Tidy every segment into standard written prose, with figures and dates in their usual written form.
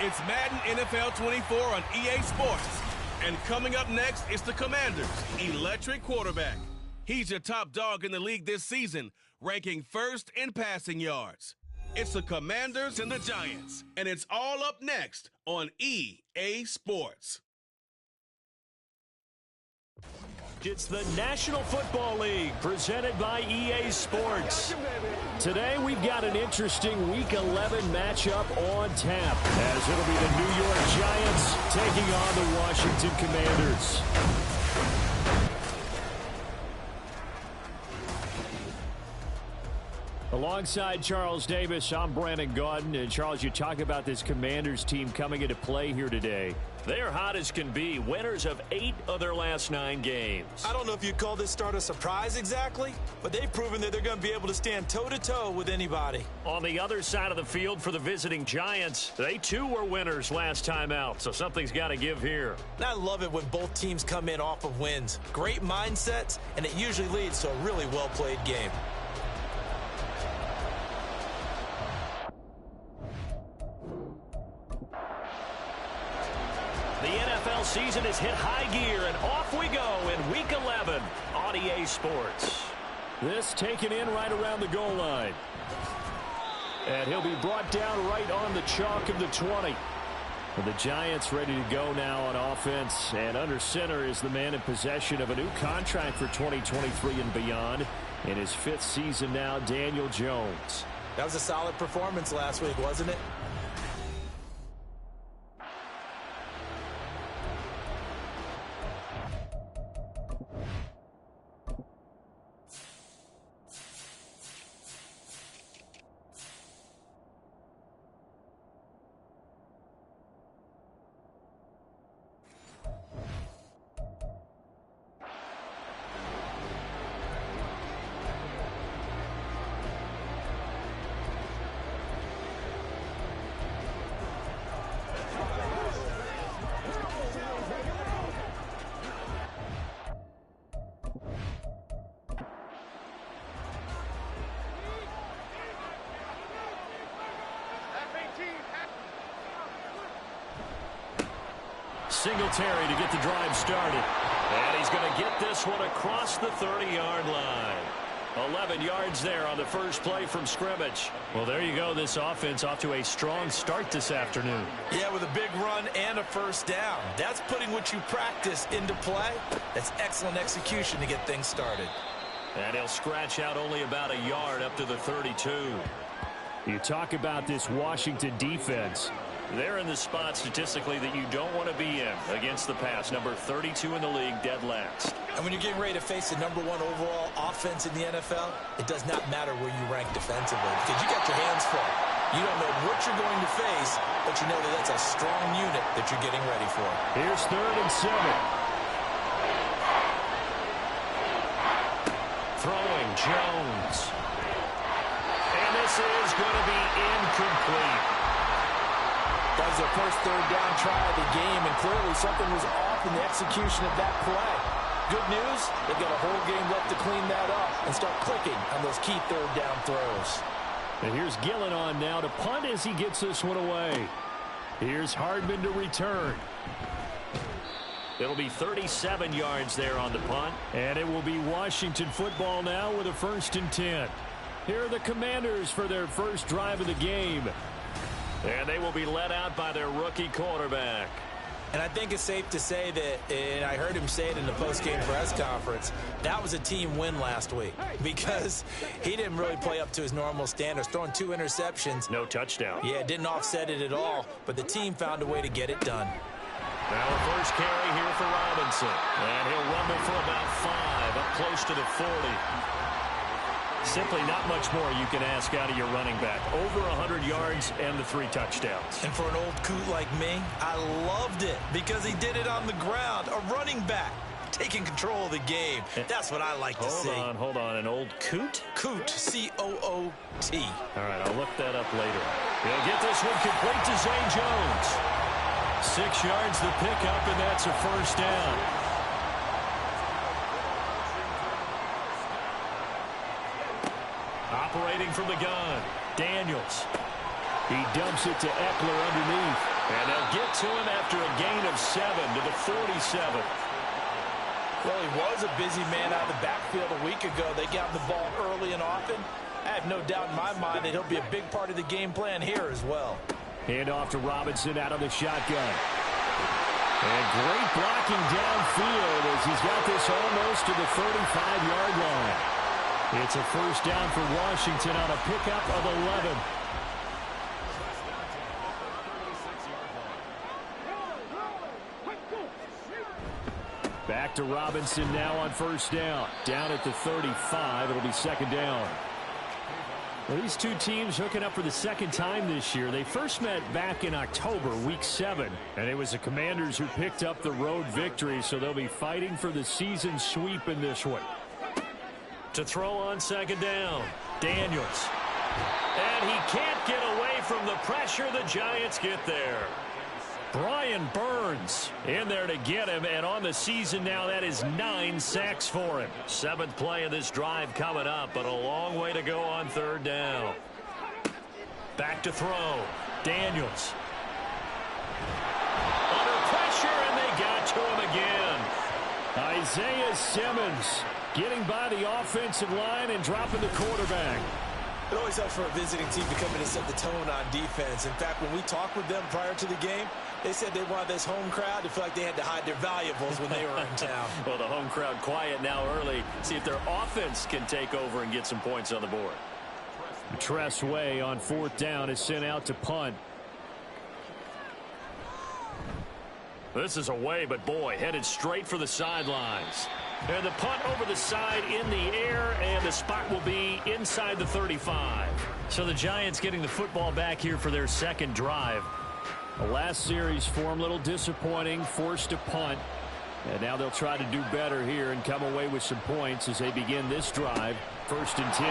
It's Madden NFL 24 on EA Sports. And coming up next is the Commanders' electric quarterback. He's your top dog in the league this season, ranking first in passing yards. It's the Commanders and the Giants, and it's all up next on EA Sports. It's the National Football League presented by EA Sports. Today we've got an interesting Week 11 matchup on tap, as it'll be the New York Giants taking on the Washington Commanders. Alongside Charles Davis, I'm Brandon Gaudin. And Charles, you talk about this Commanders team coming into play here today. They're hot as can be, winners of 8 of their last 9 games. I don't know if you'd call this start a surprise exactly, but they've proven that they're going to be able to stand toe-to-toe with anybody. On the other side of the field for the visiting Giants, they too were winners last time out, so something's got to give here. And I love it when both teams come in off of wins. Great mindsets, and it usually leads to a really well-played game. The NFL season has hit high gear, and off we go in Week 11 on EA Sports. This taken in right around the goal line. And he'll be brought down right on the chalk of the 20. And the Giants ready to go now on offense. And under center is the man in possession of a new contract for 2023 and beyond. In his 5th season now, Daniel Jones. That was a solid performance last week, wasn't it? Singletary to get the drive started. And he's going to get this one across the 30-yard line. 11 yards there on the first play from scrimmage. Well, there you go. This offense off to a strong start this afternoon. Yeah, with a big run and a first down. That's putting what you practice into play. That's excellent execution to get things started. And he'll scratch out only about a yard up to the 32. You talk about this Washington defense. They're in the spot statistically that you don't want to be in against the pass. Number 32 in the league, dead last. And when you're getting ready to face the number 1 overall offense in the NFL, it does not matter where you rank defensively because you got your hands full. You don't know what you're going to face, but you know that that's a strong unit that you're getting ready for. Here's 3rd and 7. Throwing Jones. And this is going to be incomplete. That was their first 3rd down try of the game, and clearly something was off in the execution of that play. Good news, they've got a whole game left to clean that up and start clicking on those key 3rd down throws. And here's Gillen on now to punt as he gets this one away. Here's Hardman to return. It'll be 37 yards there on the punt, and it will be Washington football now with a 1st and 10. Here are the Commanders for their first drive of the game. And they will be led out by their rookie quarterback. And I think it's safe to say that, and I heard him say it in the post-game press conference, that was a team win last week because he didn't really play up to his normal standards, throwing 2 interceptions. No touchdown. Yeah, didn't offset it at all, but the team found a way to get it done. Now a first carry here for Robinson. And he'll rumble for about 5, up close to the 40. Simply not much more you can ask out of your running back. Over 100 yards and the 3 touchdowns. And for an old coot like me, I loved it because he did it on the ground. A running back taking control of the game. That's what I like to see. Hold on. An old coot? Coot, C-O-O-T. All right, I'll look that up later. He'll get this one complete to Zay Jones. 6 yards the pickup, and that's a first down. Operating from the gun, Daniels. He dumps it to Eckler underneath. And they'll get to him after a gain of 7 to the 47. Well, he was a busy man out of the backfield a week ago. They got the ball early and often. I have no doubt in my mind that he'll be a big part of the game plan here as well. Hand off to Robinson out of the shotgun. And great blocking downfield as he's got this almost to the 35-yard line. It's a first down for Washington on a pickup of 11. Back to Robinson now on first down. Down at the 35. It'll be second down. Well, these two teams hooking up for the second time this year. They first met back in October, week 7. And it was the Commanders who picked up the road victory, so they'll be fighting for the season sweep in this one. To throw on second down, Daniels. And he can't get away from the pressure. The Giants get there. Brian Burns in there to get him, and on the season now, that is 9 sacks for him. 7th play of this drive coming up, but a long way to go on third down. Back to throw. Daniels. Under pressure, and they got to him again. Isaiah Simmons getting by the offensive line and dropping the quarterback. It always helps for a visiting team to come in and set the tone on defense. In fact, when we talked with them prior to the game, they said they wanted this home crowd to feel like they had to hide their valuables when they were in town. Well, the home crowd quiet now early. See if their offense can take over and get some points on the board. Tress Way on fourth down is sent out to punt. This is away, but boy, headed straight for the sidelines. And the punt over the side in the air, and the spot will be inside the 35. So the Giants getting the football back here for their second drive. The last series for them, a little disappointing, forced to punt. And now they'll try to do better here and come away with some points as they begin this drive. 1st and 10.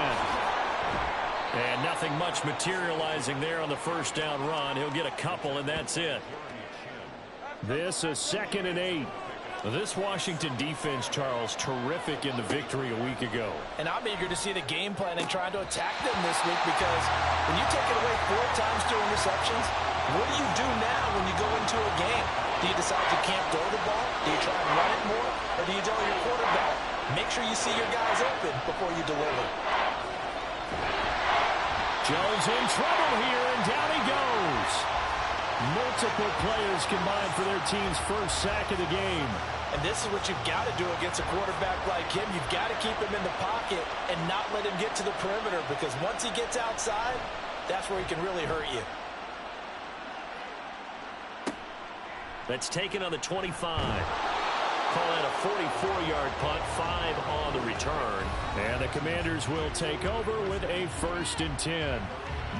And nothing much materializing there on the first down run. He'll get a couple, and that's it. This is 2nd and 8. This Washington defense, Charles, terrific in the victory a week ago. And I'm eager to see the game plan and trying to attack them this week, because when you take it away 4 times through interceptions, what do you do now when you go into a game? Do you decide you can't throw the ball? Do you try and run it more? Or do you tell your quarterback, make sure you see your guys open before you deliver? Jones in trouble here, and down he goes. Multiple players combined for their team's first sack of the game. And this is what you've got to do against a quarterback like him. You've got to keep him in the pocket and not let him get to the perimeter, because once he gets outside, that's where he can really hurt you. That's taken on the 25. Call that a 44-yard punt, 5 on the return. And the Commanders will take over with a 1st and 10.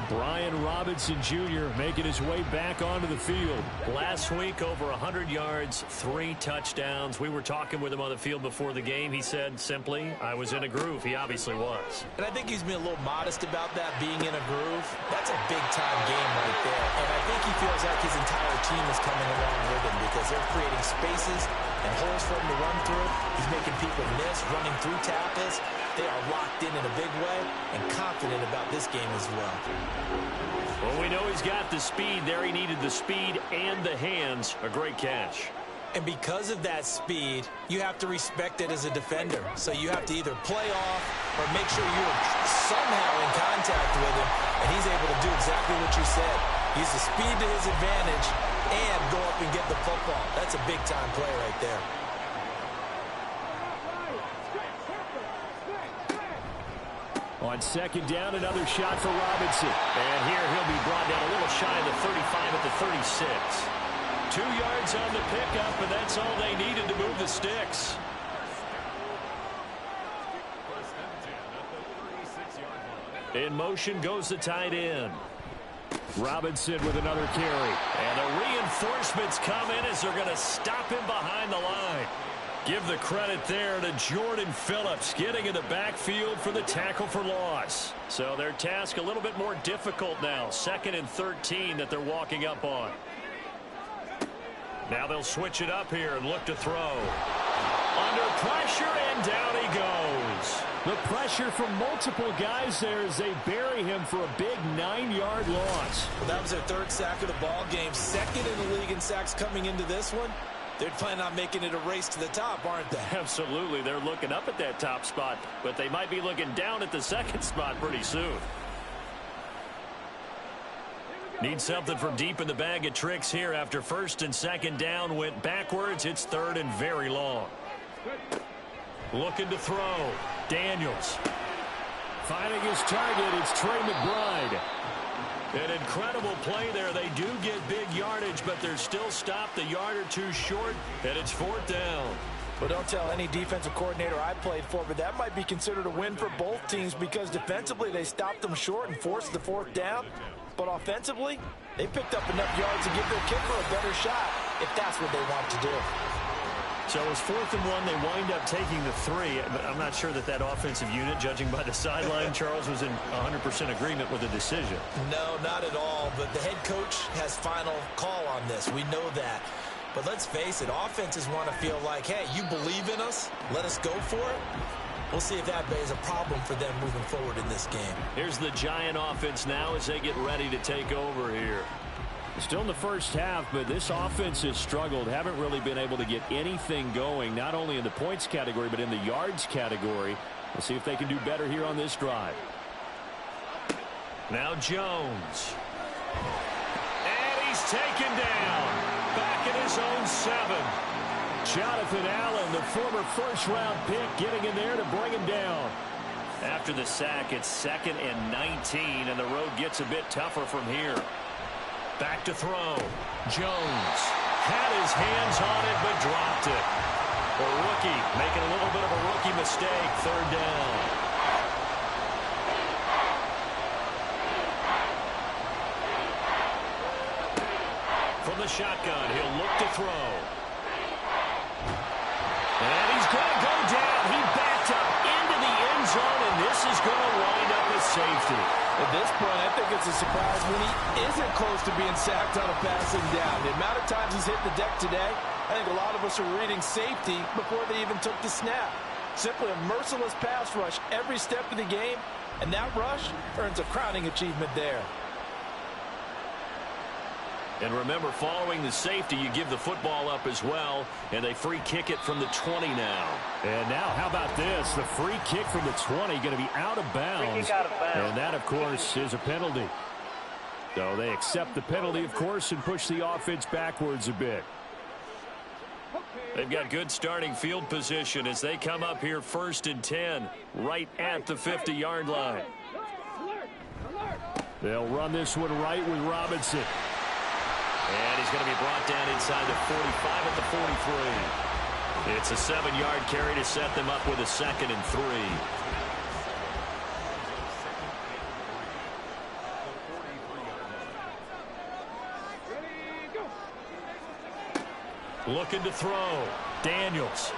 Brian Robinson Jr. making his way back onto the field. Last week, over 100 yards, 3 touchdowns. We were talking with him on the field before the game. He said simply, I was in a groove. He obviously was. And I think he's being a little modest about that, being in a groove. That's a big-time game right there. And I think he feels like his entire team is coming along with him, because they're creating spaces and holes for him to run through. He's making people miss, running through tackles. They are locked in a big way and confident about this game as well. Well, we know he's got the speed there. He needed the speed and the hands. A great catch. And because of that speed, you have to respect it as a defender. So you have to either play off or make sure you're somehow in contact with him, and he's able to do exactly what you said. Use the speed to his advantage and go up and get the football. That's a big-time play right there. On second down, another shot for Robinson. And here he'll be brought down a little shy of the 35 at the 36. 2 yards on the pickup, and that's all they needed to move the sticks. In motion goes the tight end. Robinson with another carry. And the reinforcements come in as they're going to stop him behind the line. Give the credit there to Jordan Phillips, getting in the backfield for the tackle for loss. So their task a little bit more difficult now. 2nd and 13 that they're walking up on. Now they'll switch it up here and look to throw. Under pressure, and down he goes. The pressure from multiple guys there as they bury him for a big 9-yard loss. Well, that was their third sack of the ball game. Second in the league in sacks coming into this one. They're planning on making it a race to the top, aren't they? Absolutely. They're looking up at that top spot, but they might be looking down at the second spot pretty soon. Need something from deep in the bag of tricks here after first and second down went backwards. It's third and very long. Looking to throw. Daniels. Finding his target, it's Trey McBride. An incredible play there. They do get big yardage, but they're still stopped a yard or two short, and it's fourth down. Well, don't tell any defensive coordinator I played for, but that might be considered a win for both teams because defensively they stopped them short and forced the fourth down. But offensively, they picked up enough yards to give their kicker a better shot if that's what they want to do. So it was 4th and 1. They wind up taking the 3. But I'm not sure that offensive unit, judging by the sideline, Charles, was in 100% agreement with the decision. No, not at all. But the head coach has final call on this. We know that. But let's face it, offenses want to feel like, hey, you believe in us? Let us go for it. We'll see if that is a problem for them moving forward in this game. Here's the Giant offense now as they get ready to take over here. Still in the first half, but this offense has struggled. Haven't really been able to get anything going, not only in the points category, but in the yards category. We'll see if they can do better here on this drive. Now Jones. And he's taken down. Back at his own 7. Jonathan Allen, the former first-round pick, getting in there to bring him down. After the sack, it's 2nd and 19, and the road gets a bit tougher from here. Back to throw. Jones had his hands on it, but dropped it. The rookie making a little bit of a rookie mistake. Third down. From the shotgun, he'll look to throw. And he's going to go down. He backed up into the end zone, and this is going to wind up as safety. At this point, I think it's a surprise when he isn't close to being sacked on a passing down. The amount of times he's hit the deck today, I think a lot of us are reading safety before they even took the snap. Simply a merciless pass rush every step of the game, and that rush earns a crowning achievement there. And remember, following the safety, you give the football up as well, and they free kick it from the 20 now. And now, how about this? The free kick from the 20 going to be out of bounds. And that, of course, is a penalty. So they accept the penalty, of course, and push the offense backwards a bit. They've got good starting field position as they come up here 1st and 10, right at the 50-yard line. They'll run this one right with Robinson. And he's going to be brought down inside the 45 at the 43. It's a 7-yard carry to set them up with a 2nd and 3. Looking to throw. Daniels.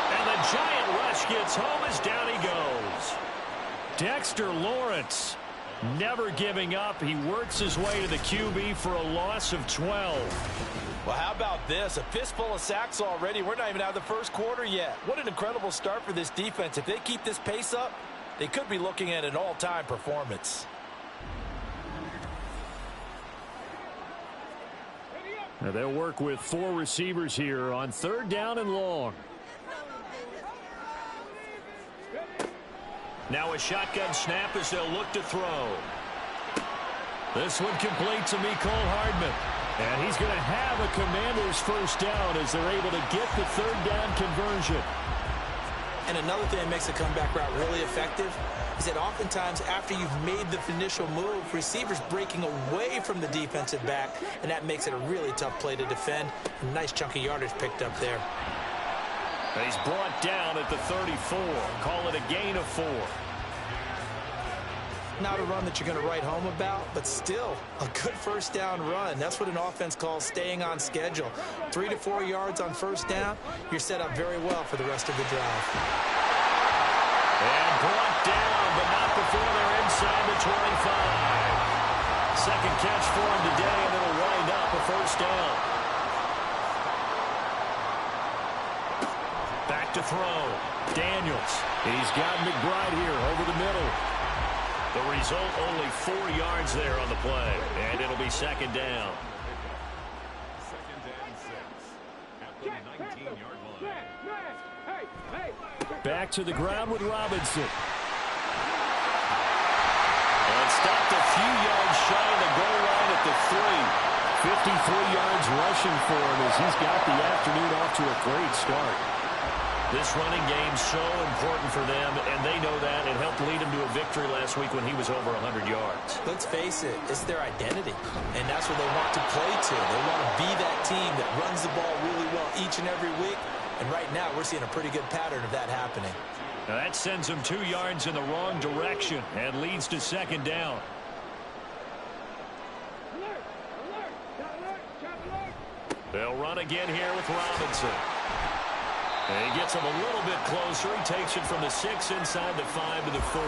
And the Giant rush gets home as down he goes. Dexter Lawrence. Never giving up. He works his way to the QB for a loss of 12. Well, how about this? A fistful of sacks already. We're not even out of the first quarter yet. What an incredible start for this defense. If they keep this pace up, they could be looking at an all-time performance. Now they'll work with 4 receivers here on 3rd down and long. Now a shotgun snap as they'll look to throw. This one complete to Mecole Hardman. And he's going to have a Commanders first down as they're able to get the 3rd down conversion. And another thing that makes the comeback route really effective is that oftentimes after you've made the initial move, receivers breaking away from the defensive back, and that makes it a really tough play to defend. A nice chunky yardage picked up there. And he's brought down at the 34. Call it a gain of 4. Not a run that you're going to write home about, but still a good first down run. That's what an offense calls staying on schedule. 3 to 4 yards on first down, you're set up very well for the rest of the drive. And brought down, but not before they're inside the 25. Second catch for him today, and it'll wind up a first down. to throw. Daniels. He's got McBride here over the middle. The result, only 4 yards there on the play. And it'll be second down. Second and 6 at the 19-yard line. Back to the ground with Robinson. And stopped a few yards shy of the goal line at the 3. 53 yards rushing for him as he's got the afternoon off to a great start. This running game's so important for them, and they know that. It helped lead him to a victory last week when he was over 100 yards. Let's face it, it's their identity, and that's what they want to play to. They want to be that team that runs the ball really well each and every week, and right now we're seeing a pretty good pattern of that happening. Now that sends him 2 yards in the wrong direction and leads to second down. They'll run again here with Robinson. And he gets him a little bit closer. He takes it from the 6 inside the 5 to the 4.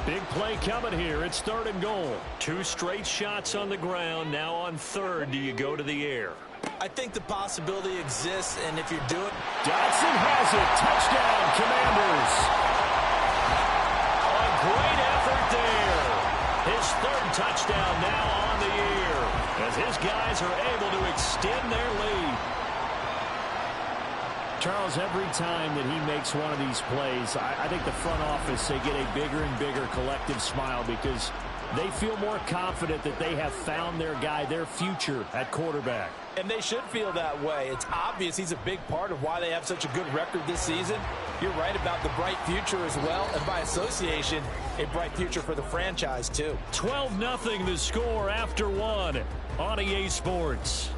Big play coming here. It's 3rd and goal. 2 straight shots on the ground. Now on 3rd, do you go to the air? I think the possibility exists, and if you're doing... Dodson has it. Touchdown, Commanders. A great effort there. His 3rd touchdown now on the year, as his guys are able to extend their lead. Charles, every time that he makes one of these plays, I think the front office, they get a bigger and bigger collective smile because they feel more confident that they have found their guy, their future at quarterback. And they should feel that way. It's obvious he's a big part of why they have such a good record this season. You're right about the bright future as well, and by association, a bright future for the franchise too. 12-0 the score after 1 on EA Sports.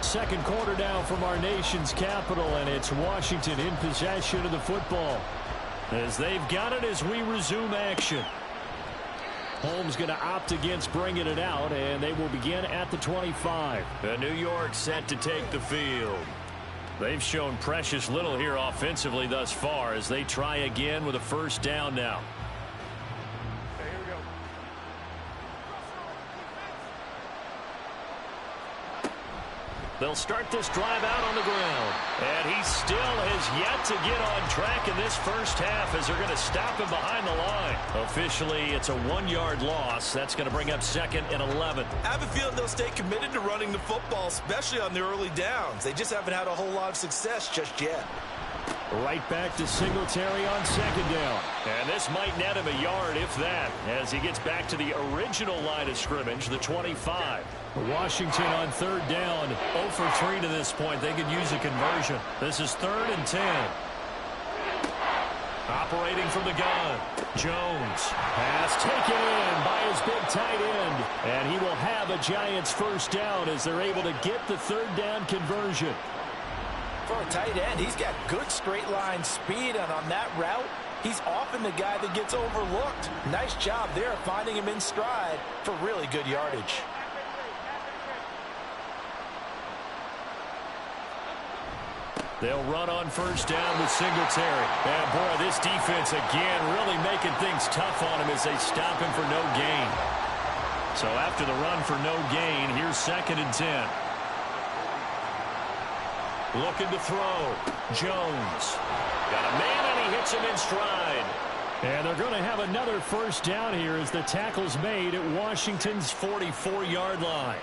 Second quarter now from our nation's capital, and it's Washington in possession of the football as they've got it as we resume action. Holmes going to opt against bringing it out, and they will begin at the 25. New York set to take the field. They've shown precious little here offensively thus far as they try again with a first down now. They'll start this drive out on the ground. And he still has yet to get on track in this first half as they're going to stop him behind the line. Officially, it's a 1-yard loss. That's going to bring up 2nd and 11. I have a feeling they'll stay committed to running the football, especially on the early downs. They just haven't had a whole lot of success just yet. Right back to Singletary on 2nd down. And this might net him a yard, if that, as he gets back to the original line of scrimmage, the 25. Washington on 3rd down, 0 for 3 to this point. They could use a conversion. This is 3rd and 10. Operating from the gun, Jones. Pass taken in by his big tight end. And he will have a Giants first down as they're able to get the 3rd down conversion. For a tight end, he's got good straight line speed, and on that route, he's often the guy that gets overlooked. Nice job there finding him in stride for really good yardage. They'll run on first down with Singletary. And boy, this defense again really making things tough on him as they stop him for no gain. So after the run for no gain, here's 2nd and 10. Looking to throw. Jones. Got a man, and he hits him in stride. And they're going to have another first down here as the tackle's made at Washington's 44-yard line.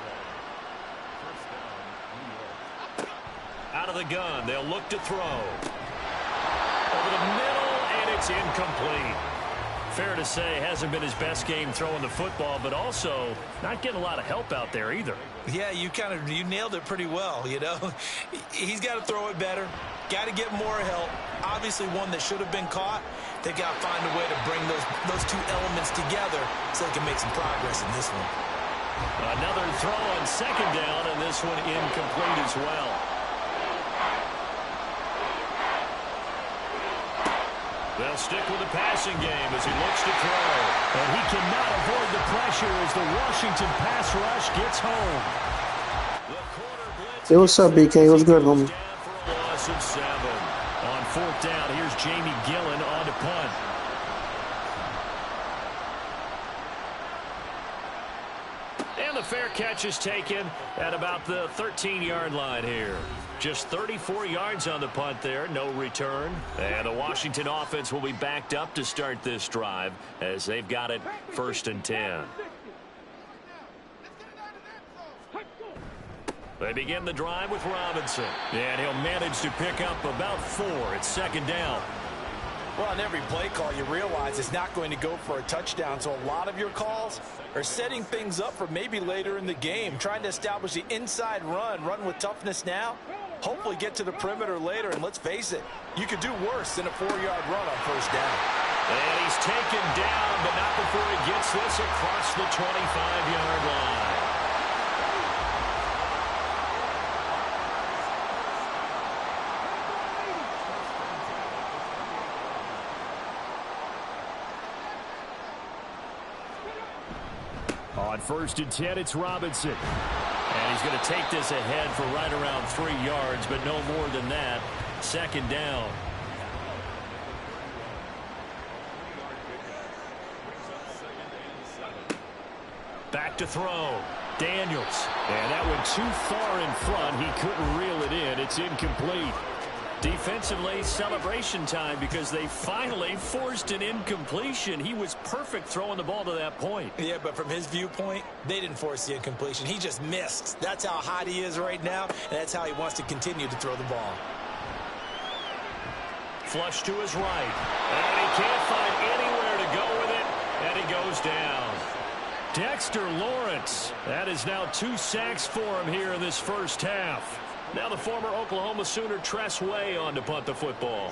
Out of the gun, they'll look to throw. Over the middle, and it's incomplete. Fair to say, hasn't been his best game throwing the football, but also not getting a lot of help out there either. Yeah, you nailed it pretty well, you know. He's got to throw it better. Got to get more help. Obviously one that should have been caught. They've got to find a way to bring those two elements together so they can make some progress in this one. Another throw on 2nd down, and this one incomplete as well. They'll stick with the passing game as he looks to throw. And he cannot avoid the pressure as the Washington pass rush gets home. Hey, what's up, BK? What's good, homie? Loss of 7. On 4th down, here's Jamie Gillen on to punt. And the the fair catch is taken at about the 13-yard line here. Just 34 yards on the punt there, no return. And the Washington offense will be backed up to start this drive as they've got it 1st and 10. They begin the drive with Robinson. And he'll manage to pick up about 4. It's 2nd down. Well, on every play call, you realize it's not going to go for a touchdown. So a lot of your calls are setting things up for maybe later in the game, trying to establish the inside run with toughness now, hopefully get to the perimeter later. And let's face it, you could do worse than a 4-yard run on 1st down. And he's taken down, but not before he gets this across the 25-yard line. On 1st and 10, it's Robinson. And he's going to take this ahead for right around 3 yards, but no more than that. 2nd down. Back to throw. Daniels. And that went too far in front. He couldn't reel it in. It's incomplete. Defensively, celebration time because they finally forced an incompletion. He was perfect throwing the ball to that point. Yeah, but from his viewpoint, they didn't force the incompletion. He just missed. That's how hot he is right now, and that's how he wants to continue to throw the ball. Flush to his right. And he can't find anywhere to go with it, and he goes down. Dexter Lawrence. That is now 2 sacks for him here in this 1st half. Now the former Oklahoma Sooner Tress Way on to punt the football.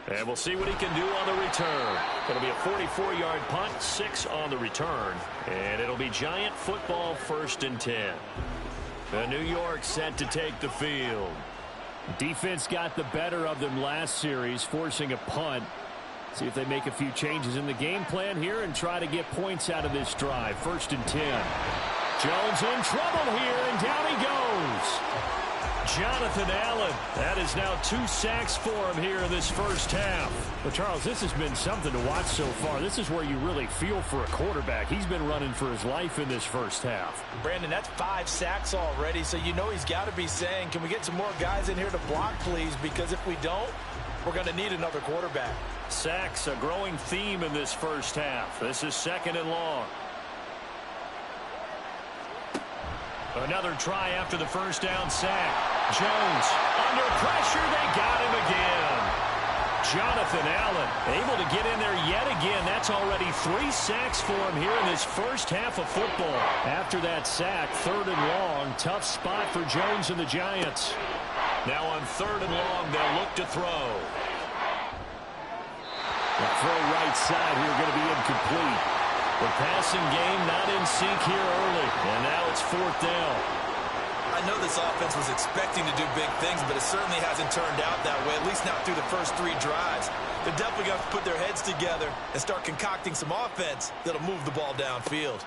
And we'll see what he can do on the return. It'll be a 44-yard punt, 6 on the return. And it'll be Giant football 1st and 10. The New York set to take the field. Defense got the better of them last series, forcing a punt. See if they make a few changes in the game plan here and try to get points out of this drive. 1st and 10. Jones in trouble here, and down he goes. Jonathan Allen. That is now 2 sacks for him here in this 1st half. But, Charles, this has been something to watch so far. This is where you really feel for a quarterback. He's been running for his life in this 1st half. Brandon, that's 5 sacks already, so you know he's got to be saying, can we get some more guys in here to block, please? Because if we don't, we're going to need another quarterback. Sacks, a growing theme in this 1st half. This is 2nd and long. Another try after the 1st down sack. Jones under pressure. They got him again. Jonathan Allen able to get in there yet again. That's already 3 sacks for him here in this 1st half of football. After that sack, 3rd and long. Tough spot for Jones and the Giants. Now on 3rd and long, they'll look to throw. The throw right side here going to be incomplete. The passing game not in sync here early. And now it's 4th down. I know this offense was expecting to do big things, but it certainly hasn't turned out that way, at least not through the first 3 drives. They're definitely going to put their heads together and start concocting some offense that'll move the ball downfield.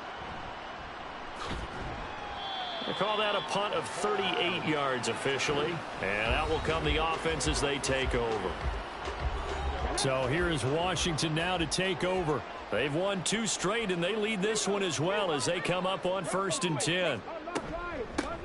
They call that a punt of 38 yards officially. And out will come the offense as they take over. So here is Washington now to take over. They've won 2 straight, and they lead this one as well as they come up on 1st and 10.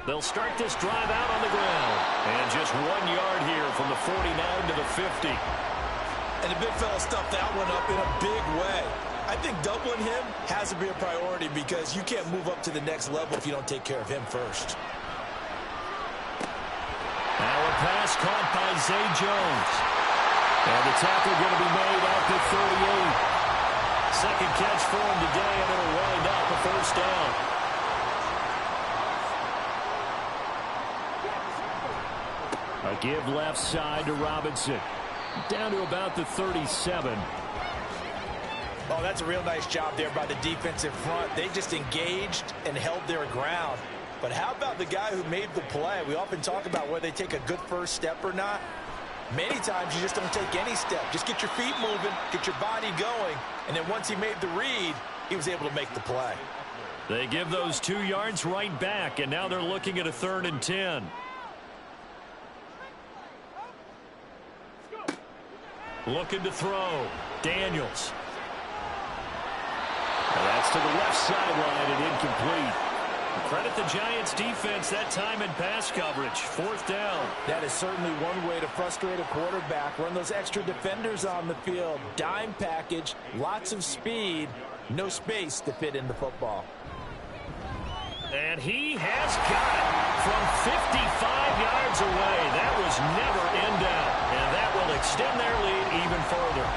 They'll start this drive out on the ground. And just 1 yard here from the 49 to the 50. And the big fella stuffed that one up in a big way. I think doubling him has to be a priority because you can't move up to the next level if you don't take care of him first. Now a pass caught by Zay Jones. And the tackle going to be made at the 38. Second catch for him today, and it'll wind up a 1st down. A give left side to Robinson. Down to about the 37. Oh, that's a real nice job there by the defensive front. They just engaged and held their ground. But how about the guy who made the play? We often talk about whether they take a good first step or not. Many times you just don't take any step. Just get your feet moving, get your body going, and then once he made the read, he was able to make the play. They give those 2 yards right back, and now they're looking at a 3rd and 10. Looking to throw. Daniels. And that's to the left sideline and incomplete. Credit the Giants defense that time in pass coverage. 4th down. That is certainly one way to frustrate a quarterback. Run those extra defenders on the field. Dime package, lots of speed, no space to fit in the football. And he has got it from 55 yards away. That was never in doubt. And that will extend their lead even further.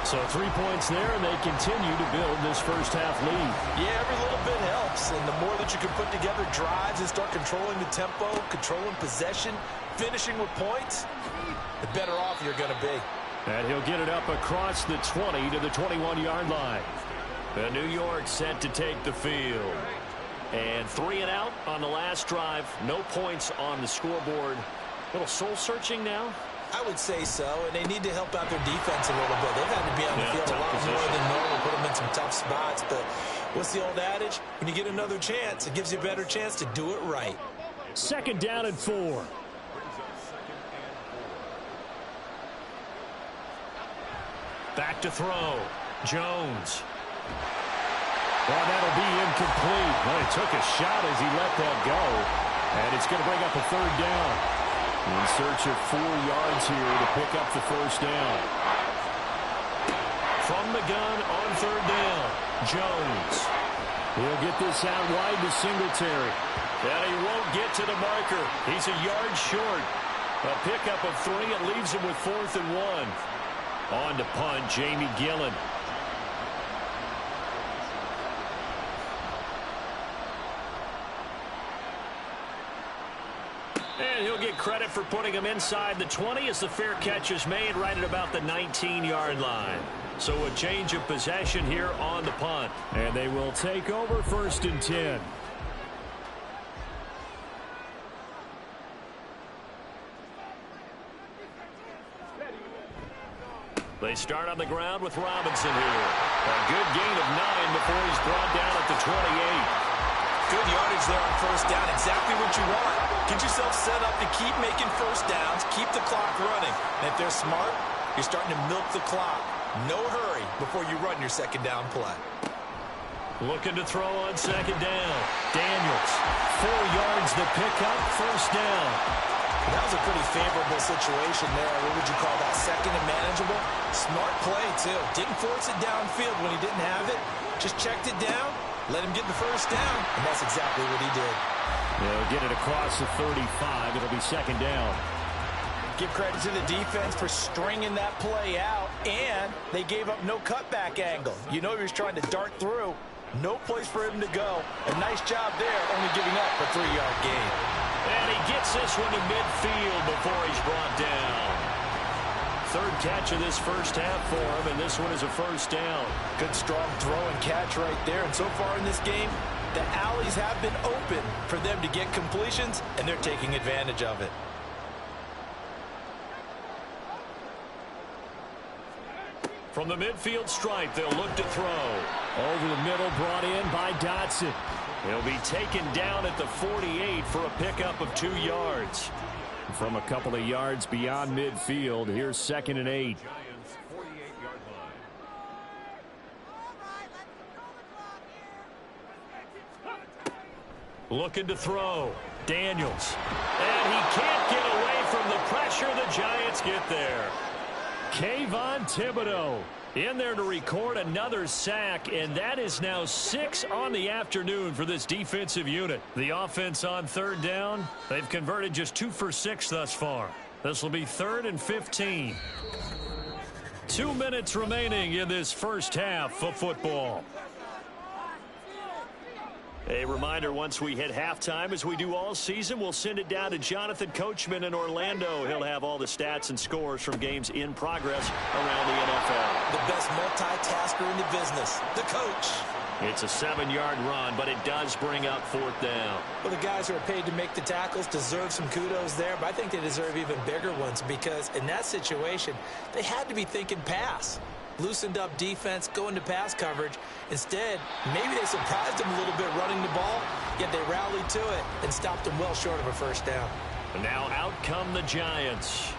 So 3 points there, and they continue to build this first half lead. Yeah, every little bit helps. And the more that you can put together drives and start controlling the tempo, controlling possession, finishing with points, the better off you're going to be. And he'll get it up across the 20 to the 21-yard line. The New York set to take the field. And 3 and out on the last drive. No points on the scoreboard. A little soul-searching now. I would say so, and they need to help out their defense a little bit. They've had to be on the field a lot more than normal, put them in some tough spots. But what's the old adage? When you get another chance, it gives you a better chance to do it right. 2nd down and 4. Back to throw. Jones. Well, that'll be incomplete. Well, he took a shot as he let that go. And it's going to bring up a 3rd down. In search of 4 yards here to pick up the 1st down. From the gun on 3rd down, Jones. He'll get this out wide to Singletary. And he won't get to the marker. He's a yard short. A pickup of 3. It leaves him with 4th and 1. On to punt, Jamie Gillen. And he'll get credit for putting him inside the 20 as the fair catch is made right at about the 19-yard line. So a change of possession here on the punt. And they will take over 1st and 10. They start on the ground with Robinson here. A good gain of 9 before he's brought down at the 28. Good yardage there on 1st down. Exactly what you want. Get yourself set up to keep making 1st downs, keep the clock running. And if they're smart, you're starting to milk the clock. No hurry before you run your 2nd down play. Looking to throw on 2nd down. Daniels, 4 yards to pick up, 1st down. That was a pretty favorable situation there. What would you call that? 2nd and manageable? Smart play, too. Didn't force it downfield when he didn't have it. Just checked it down. Let him get the 1st down, and that's exactly what he did. They'll get it across the 35. It'll be 2nd down. Give credit to the defense for stringing that play out, and they gave up no cutback angle. You know he was trying to dart through. No place for him to go. A nice job there, only giving up a 3-yard gain. And he gets this one to midfield before he's brought down. 3rd catch of this first half for him, and this one is a 1st down. Good strong throw and catch right there. And so far in this game, the alleys have been open for them to get completions, and they're taking advantage of it. From the midfield stripe, they'll look to throw. Over the middle, brought in by Dotson. He'll be taken down at the 48 for a pickup of 2 yards. From a couple of yards beyond midfield, here's 2nd and 8. Looking to throw. Daniels. And he can't get away from the pressure. The Giants get there. Kayvon Thibodeau in there to record another sack, and that is now 6 on the afternoon for this defensive unit. The offense on 3rd down, they've converted just 2 for 6 thus far. This will be 3rd and 15. 2 minutes remaining in this first half of football. A reminder, once we hit halftime, as we do all season, we'll send it down to Jonathan Coachman in Orlando. He'll have all the stats and scores from games in progress around the NFL. The best multitasker in the business, the coach. It's a 7-yard run, but it does bring up 4th down. Well, the guys who are paid to make the tackles deserve some kudos there, but I think they deserve even bigger ones because in that situation, they had to be thinking pass. Loosened up defense, going to pass coverage. Instead, maybe they surprised him a little bit running the ball, yet they rallied to it and stopped him well short of a 1st down. And now out come the Giants.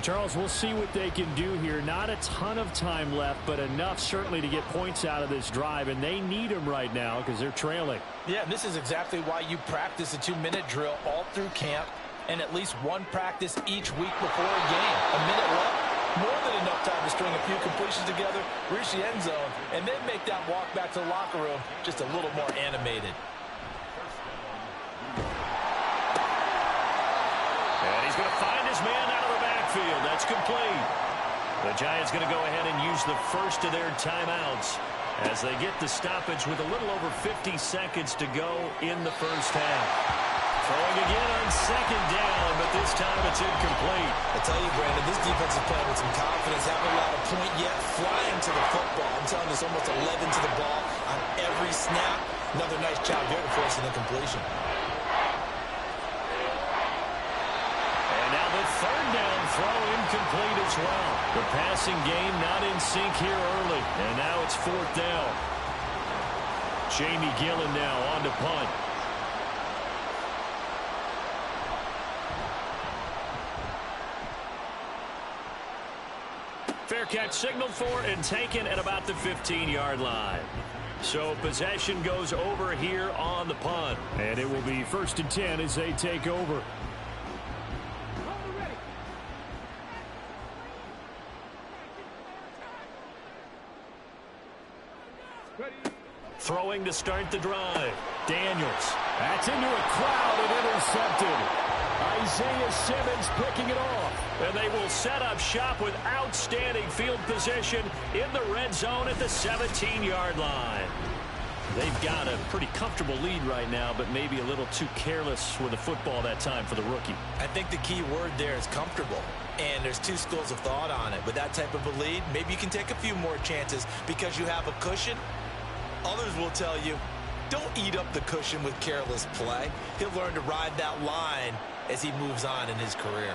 Charles, we'll see what they can do here. Not a ton of time left, but enough certainly to get points out of this drive, and they need them right now because they're trailing. Yeah, and this is exactly why you practice a 2-minute drill all through camp and at least one practice each week before a game. A minute left, more than enough time to string a few completions together, reach the end zone, and then make that walk back to the locker room just a little more animated. And he's going to find his man out of the backfield. That's complete. The Giants going to go ahead and use the first of their timeouts as they get the stoppage with a little over 50 seconds to go in the first half. Throwing again on second down, but this time it's incomplete. I tell you, Brandon, this defense is playing with some confidence, haven't allowed a point yet, flying to the football. I'm telling you, it's almost 11 to the ball on every snap. Another nice job there to force an incompletion. Third down throw incomplete as well. The passing game not in sync here early. And now it's fourth down. Jamie Gillen now on to punt. Fair catch signaled for and taken at about the 15-yard line. So possession goes over here on the punt. And it will be 1st and 10 as they take over. Throwing to start the drive. Daniels. That's into a crowd and intercepted. Isaiah Simmons picking it off. And they will set up shop with outstanding field position in the red zone at the 17-yard line. They've got a pretty comfortable lead right now, but maybe a little too careless with the football that time for the rookie. I think the key word there is comfortable. And there's two schools of thought on it. With that type of a lead, maybe you can take a few more chances because you have a cushion. Others will tell you, don't eat up the cushion with careless play. He'll learn to ride that line as he moves on in his career.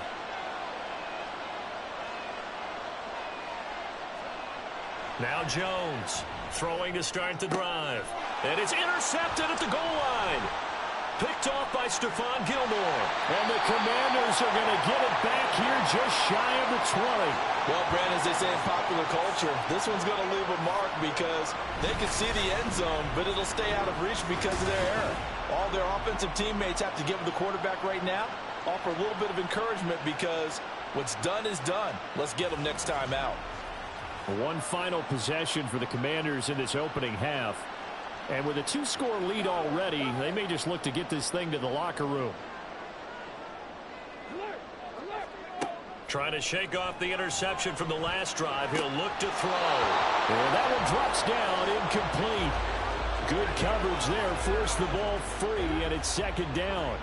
Now Jones throwing to start the drive. And it's intercepted at the goal line. Picked off by Stephon Gilmore. And the Commanders are going to get it back here just shy of the 20. Well, Brandon, as they say in popular culture, this one's going to leave a mark because they can see the end zone, but it'll stay out of reach because of their error. All their offensive teammates have to give the quarterback right now, offer a little bit of encouragement because what's done is done. Let's get them next time out. One final possession for the Commanders in this opening half. And with a 2-score lead already, they may just look to get this thing to the locker room. Trying to shake off the interception from the last drive. He'll look to throw. And that one drops down, incomplete. Good coverage there. Force the ball free, and it's second down.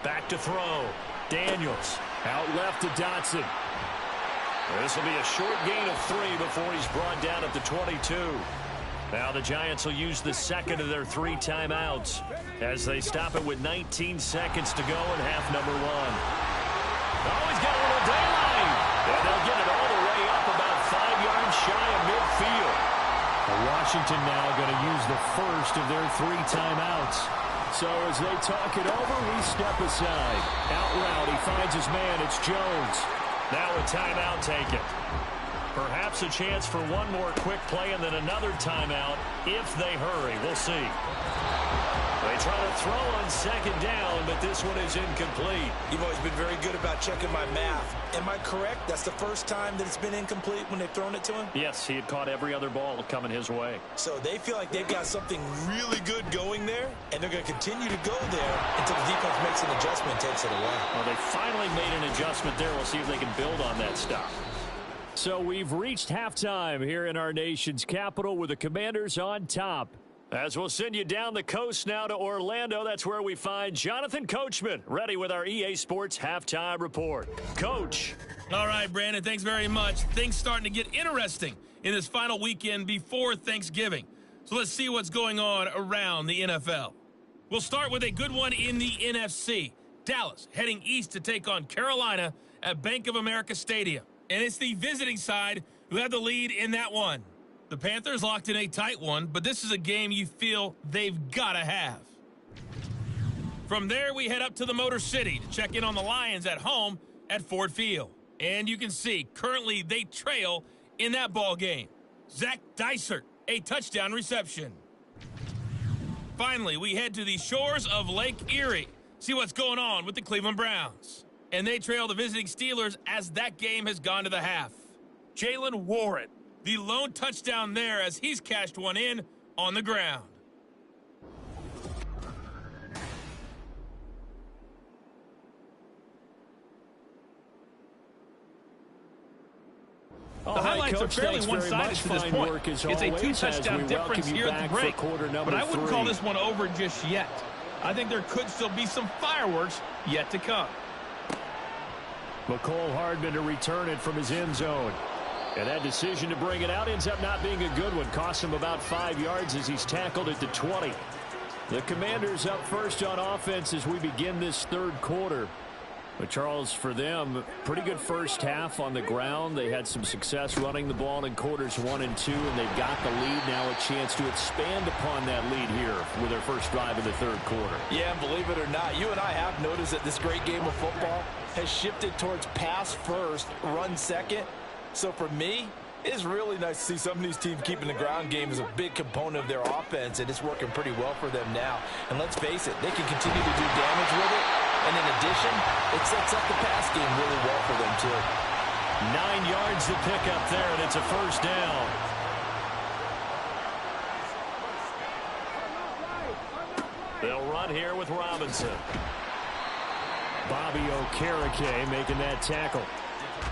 Back to throw. Daniels out left to Dotson. This will be a short gain of 3 before he's brought down at the 22. Now the Giants will use the second of their 3 timeouts as they stop it with 19 seconds to go in half number 1. Oh, he's got a little daylight. And they'll get it all the way up about 5 yards shy of midfield. Washington now going to use the first of their 3 timeouts. So as they talk it over, we step aside. Out route, he finds his man. It's Jones. Now a timeout taken. Perhaps a chance for one more quick play and then another timeout if they hurry. We'll see. They try to throw on second down, but this one is incomplete. You've always been very good about checking my math. Am I correct? That's the first time that it's been incomplete when they've thrown it to him? Yes, he had caught every other ball coming his way. So they feel like they've got something really good going there, and they're going to continue to go there until the defense makes an adjustment and takes it away. Well, they finally made an adjustment there. We'll see if they can build on that stop. So we've reached halftime here in our nation's capital with the Commanders on top. As we'll send you down the coast now to Orlando, that's where we find Jonathan Coachman, ready with our EA Sports Halftime Report. Coach. All right, Brandon, thanks very much. Things starting to get interesting in this final weekend before Thanksgiving. So let's see what's going on around the NFL. We'll start with a good one in the NFC. Dallas heading east to take on Carolina at Bank of America Stadium. And it's the visiting side who have the lead in that one. The Panthers locked in a tight one, but this is a game you feel they've got to have. From there, we head up to the Motor City to check in on the Lions at home at Ford Field. And you can see, currently they trail in that ball game. Zach Dysert, a touchdown reception. Finally, we head to the shores of Lake Erie. See what's going on with the Cleveland Browns. And they trail the visiting Steelers as that game has gone to the half. Jalen Warren, the lone touchdown there as he's cashed one in on the ground. The highlights are fairly one-sided to this point. It's a two-touchdown difference here at the break, but I wouldn't call this one over just yet. I think there could still be some fireworks yet to come. McCole Hardman to return it from his end zone. And that decision to bring it out ends up not being a good one. Cost him about 5 yards as he's tackled at the 20. The Commanders up first on offense as we begin this third quarter. But Charles, for them, pretty good first half on the ground. They had some success running the ball in quarters 1 and 2, and they've got the lead. Now a chance to expand upon that lead here with their first drive in the third quarter. Yeah, and believe it or not, you and I have noticed that this great game of football has shifted towards pass first, run second. So for me, it's really nice to see some of these teams keeping the ground game as a big component of their offense, and it's working pretty well for them now. And let's face it, they can continue to do damage with it. And in addition, it sets up the pass game really well for them, too. 9 yards to pick up there, and it's a first down. They'll run here with Robinson. Bobby Okereke making that tackle.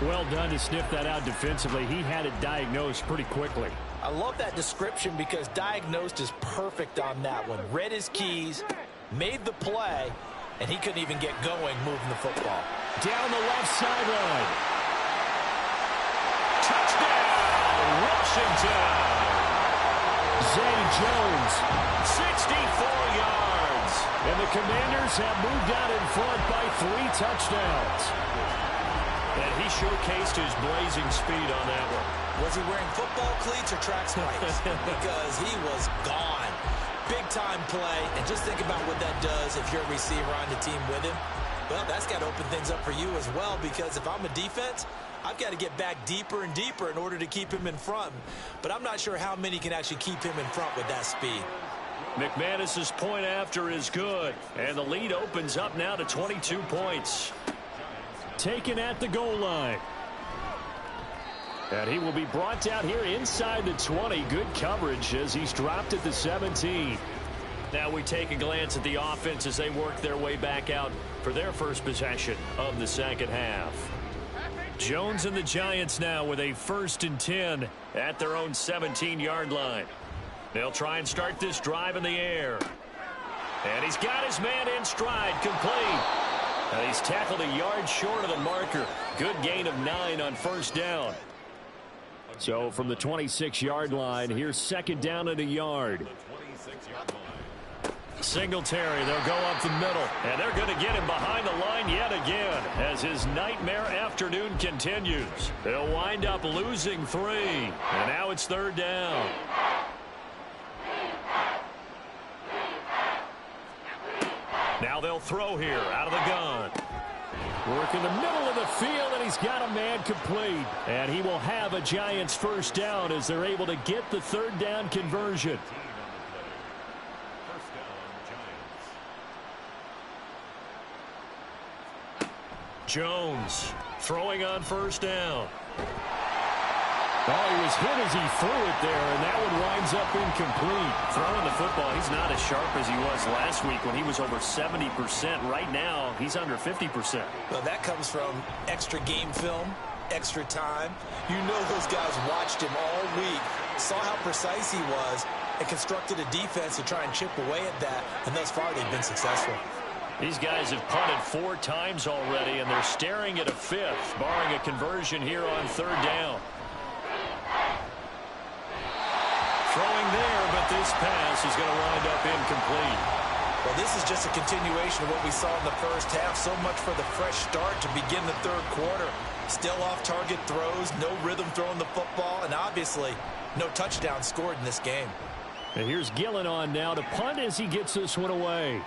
Well done to sniff that out defensively. He had it diagnosed pretty quickly. I love that description because diagnosed is perfect on that one. Read his keys, made the play, and he couldn't even get going moving the football. Down the left sideline. Touchdown, Washington. Zay Jones, 64 yards. And the Commanders have moved out in front by 3 touchdowns. And he showcased his blazing speed on that one. Was he wearing football cleats or track spikes? Because he was gone. Big-time play, and just think about what that does if you're a receiver on the team with him. Well, that's got to open things up for you as well, because if I'm a defense, I've got to get back deeper and deeper in order to keep him in front. But I'm not sure how many can actually keep him in front with that speed. McManus's point after is good, and the lead opens up now to 22 points. Taken at the goal line. And he will be brought down here inside the 20. Good coverage as he's dropped at the 17. Now we take a glance at the offense as they work their way back out for their first possession of the second half. Jones and the Giants now with a 1st and 10 at their own 17-yard line. They'll try and start this drive in the air. And he's got his man in stride, complete. And he's tackled a yard short of the marker. Good gain of 9 on first down. So from the 26-yard line, here's second down and a yard. Singletary, they'll go up the middle, and they're going to get him behind the line yet again as his nightmare afternoon continues. They'll wind up losing 3, and now it's third down. Now they'll throw here out of the gun. Work in the middle of the field, and he's got a man complete. And he will have a Giants first down as they're able to get the third down conversion. Jones throwing on first down. Oh, he was hit as he threw it there, and that one winds up incomplete. Throwing the football, he's not as sharp as he was last week when he was over 70%. Right now, he's under 50%. Well, that comes from extra game film, extra time. You know those guys watched him all week, saw how precise he was, and constructed a defense to try and chip away at that, and thus far they've been successful. These guys have punted 4 times already, and they're staring at a 5th, barring a conversion here on third down. Throwing there, but this pass is going to wind up incomplete. Well, this is just a continuation of what we saw in the first half. So much for the fresh start to begin the third quarter. Still off-target throws, no rhythm throwing the football, and obviously no touchdown scored in this game. And here's Gillen on now to punt as he gets this one away.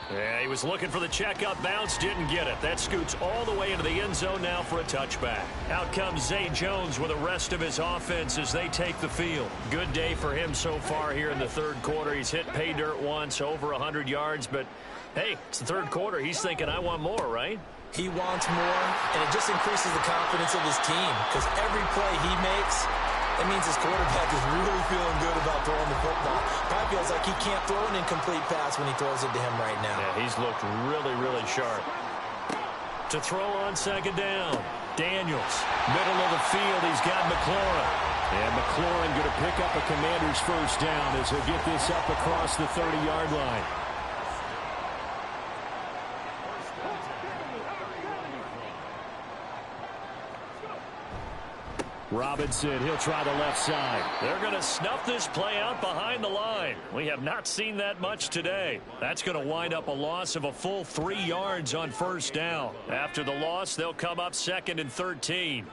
Yeah, he was looking for the checkup bounce, didn't get it. That scoots all the way into the end zone now for a touchback. Out comes Zay Jones with the rest of his offense as they take the field. Good day for him so far here in the third quarter. He's hit pay dirt once, over 100 yards, but hey, it's the third quarter. He's thinking, I want more, right? He wants more, and it just increases the confidence of his team because every play he makes, it means his quarterback is really feeling good about throwing the football. Probably feels like he can't throw an incomplete pass when he throws it to him right now. Yeah, he's looked really, really sharp. To throw on second down, Daniels. Middle of the field, he's got McLaurin. And McLaurin going to pick up a Commander's first down as he'll get this up across the 30-yard line. Robinson, he'll try the left side. They're going to snuff this play out behind the line. We have not seen that much today. That's going to wind up a loss of a full 3 yards on first down. After the loss, they'll come up 2nd and 13.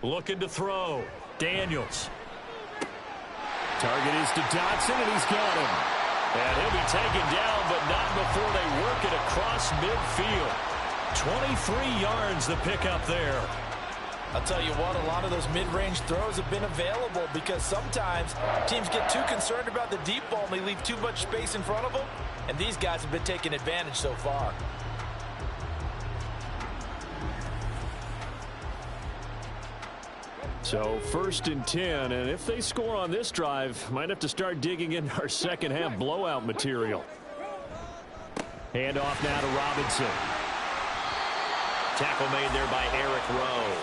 Looking to throw. Daniels. Target is to Dotson, and he's got him. And he'll be taken down, but not before they work it across midfield. 23 yards the pickup there. I'll tell you what, a lot of those mid-range throws have been available because sometimes teams get too concerned about the deep ball and they leave too much space in front of them, and these guys have been taking advantage so far. So 1st and 10, and if they score on this drive, might have to start digging in our second half blowout material. Hand off now to Robinson. Tackle made there by Eric Rowe.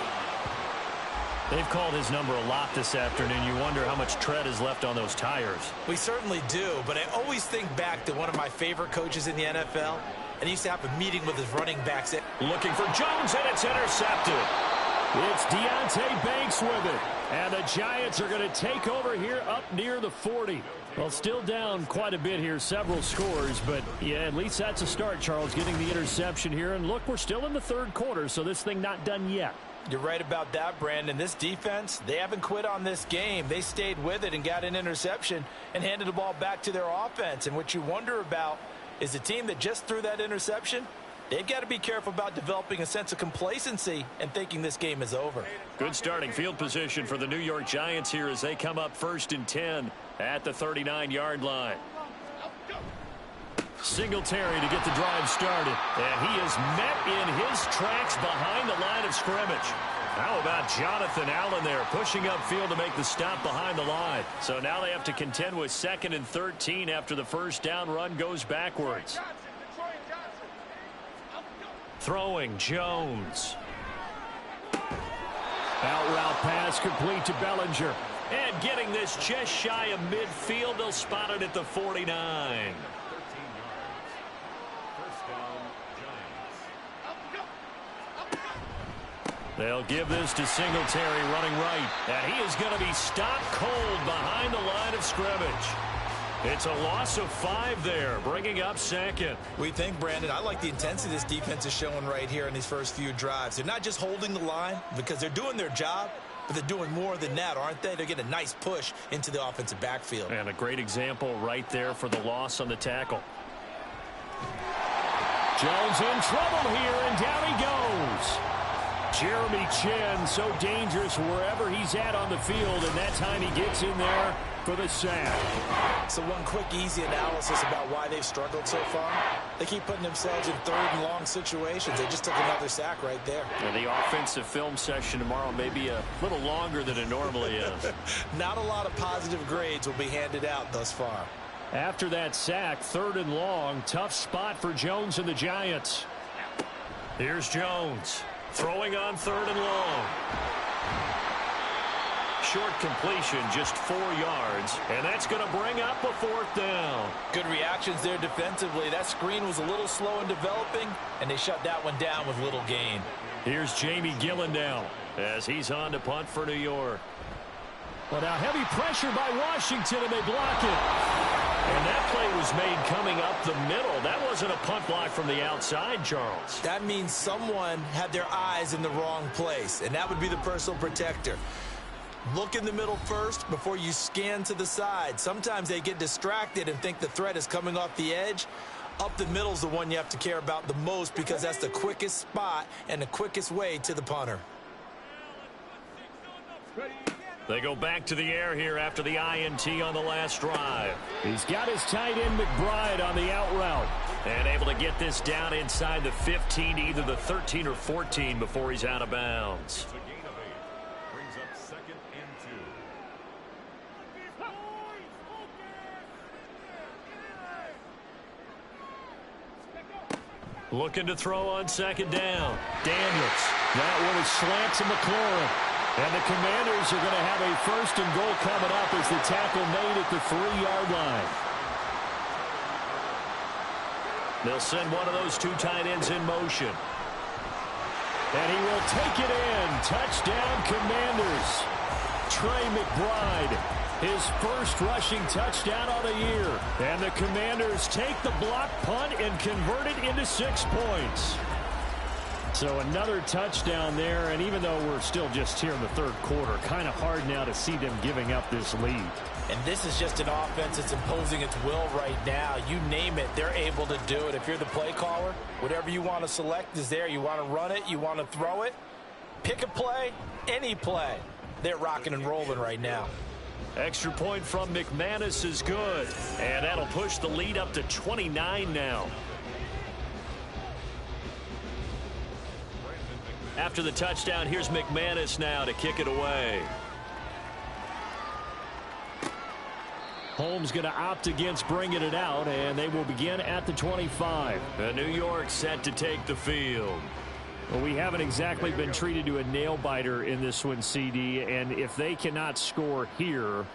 They've called his number a lot this afternoon. You wonder how much tread is left on those tires. We certainly do, but I always think back to one of my favorite coaches in the NFL, and he used to have a meeting with his running backs. Looking for Jones, and it's intercepted. It's Deonte Banks with it. And the Giants are going to take over here up near the 40. Well, still down quite a bit here, several scores, but yeah, at least that's a start, Charles, getting the interception here. And look, we're still in the third quarter, so this thing not done yet. You're right about that, Brandon. This defense, they haven't quit on this game. They stayed with it and got an interception and handed the ball back to their offense. And what you wonder about is the team that just threw that interception, they've got to be careful about developing a sense of complacency and thinking this game is over. Good starting field position for the New York Giants here as they come up 1st and 10 at the 39-yard line. Singletary to get the drive started. And he is met in his tracks behind the line of scrimmage. How about Jonathan Allen there pushing upfield to make the stop behind the line. So now they have to contend with 2nd and 13 after the first down run goes backwards. Throwing Jones. Out route pass complete to Bellinger. And getting this just shy of midfield. They'll spot it at the 49. 13 yards. First down, Giants. They'll give this to Singletary running right. And he is going to be stopped cold behind the line of scrimmage. It's a loss of 5 there, bringing up 2nd. We think, Brandon, I like the intensity this defense is showing right here in these first few drives. They're not just holding the line because they're doing their job, but they're doing more than that, aren't they? They're getting a nice push into the offensive backfield. And a great example right there for the loss on the tackle. Jones in trouble here, and down he goes. Jeremy Chinn, so dangerous wherever he's at on the field, and that time he gets in there for the sack. So one quick, easy analysis about why they've struggled so far. They keep putting themselves in 3rd and long situations. They just took another sack right there. And the offensive film session tomorrow may be a little longer than it normally is. Not a lot of positive grades will be handed out thus far. After that sack, 3rd and long, tough spot for Jones and the Giants. Here's Jones. Throwing on 3rd and long. Short completion, just 4 yards. And that's going to bring up a 4th down. Good reactions there defensively. That screen was a little slow in developing, and they shut that one down with little gain. Here's Jamie Gillen now as he's on to punt for New York. Well, now heavy pressure by Washington, and they block it. And that play was made coming up the middle. That wasn't a punt block from the outside, Charles. That means someone had their eyes in the wrong place, and that would be the personal protector. Look in the middle first before you scan to the side. Sometimes they get distracted and think the threat is coming off the edge. Up the middle is the one you have to care about the most because that's the quickest spot and the quickest way to the punter. They go back to the air here after the INT on the last drive. He's got his tight end McBride on the out route. And able to get this down inside the 15 to either the 13 or 14 before he's out of bounds. It's a gain of 8. Brings up 2nd and 2. Looking to throw on 2nd down. Daniels. That one is slant to McLaurin. And the Commanders are going to have a 1st and goal coming up as the tackle made at the 3-yard line. They'll send one of those 2 tight ends in motion. And he will take it in. Touchdown, Commanders. Trey McBride, his first rushing touchdown of the year. And the Commanders take the block punt and convert it into 6 points. So another touchdown there, and even though we're still just here in the 3rd quarter, kind of hard now to see them giving up this lead. And this is just an offense that's imposing its will right now. You name it, they're able to do it. If you're the play caller, whatever you want to select is there. You want to run it, you want to throw it. Pick a play, any play. They're rocking and rolling right now. Extra point from McManus is good, and that'll push the lead up to 29 now. After the touchdown, here's McManus now to kick it away. Holmes going to opt against bringing it out, and they will begin at the 25. New York set to take the field. Well, we haven't exactly been treated to a nail-biter in this one, CD, and if they cannot score here,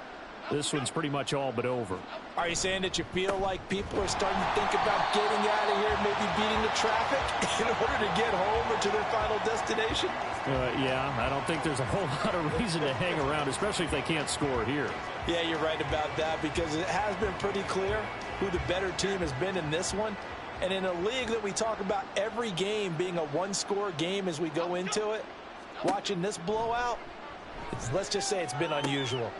this one's pretty much all but over. Are you saying that you feel like people are starting to think about getting out of here, maybe beating the traffic in order to get home or to their final destination? Yeah, I don't think there's a whole lot of reason to hang around, especially if they can't score here. Yeah, you're right about that because it has been pretty clear who the better team has been in this one. And in a league that we talk about every game being a one-score game as we go into it, watching this blowout, let's just say it's been unusual.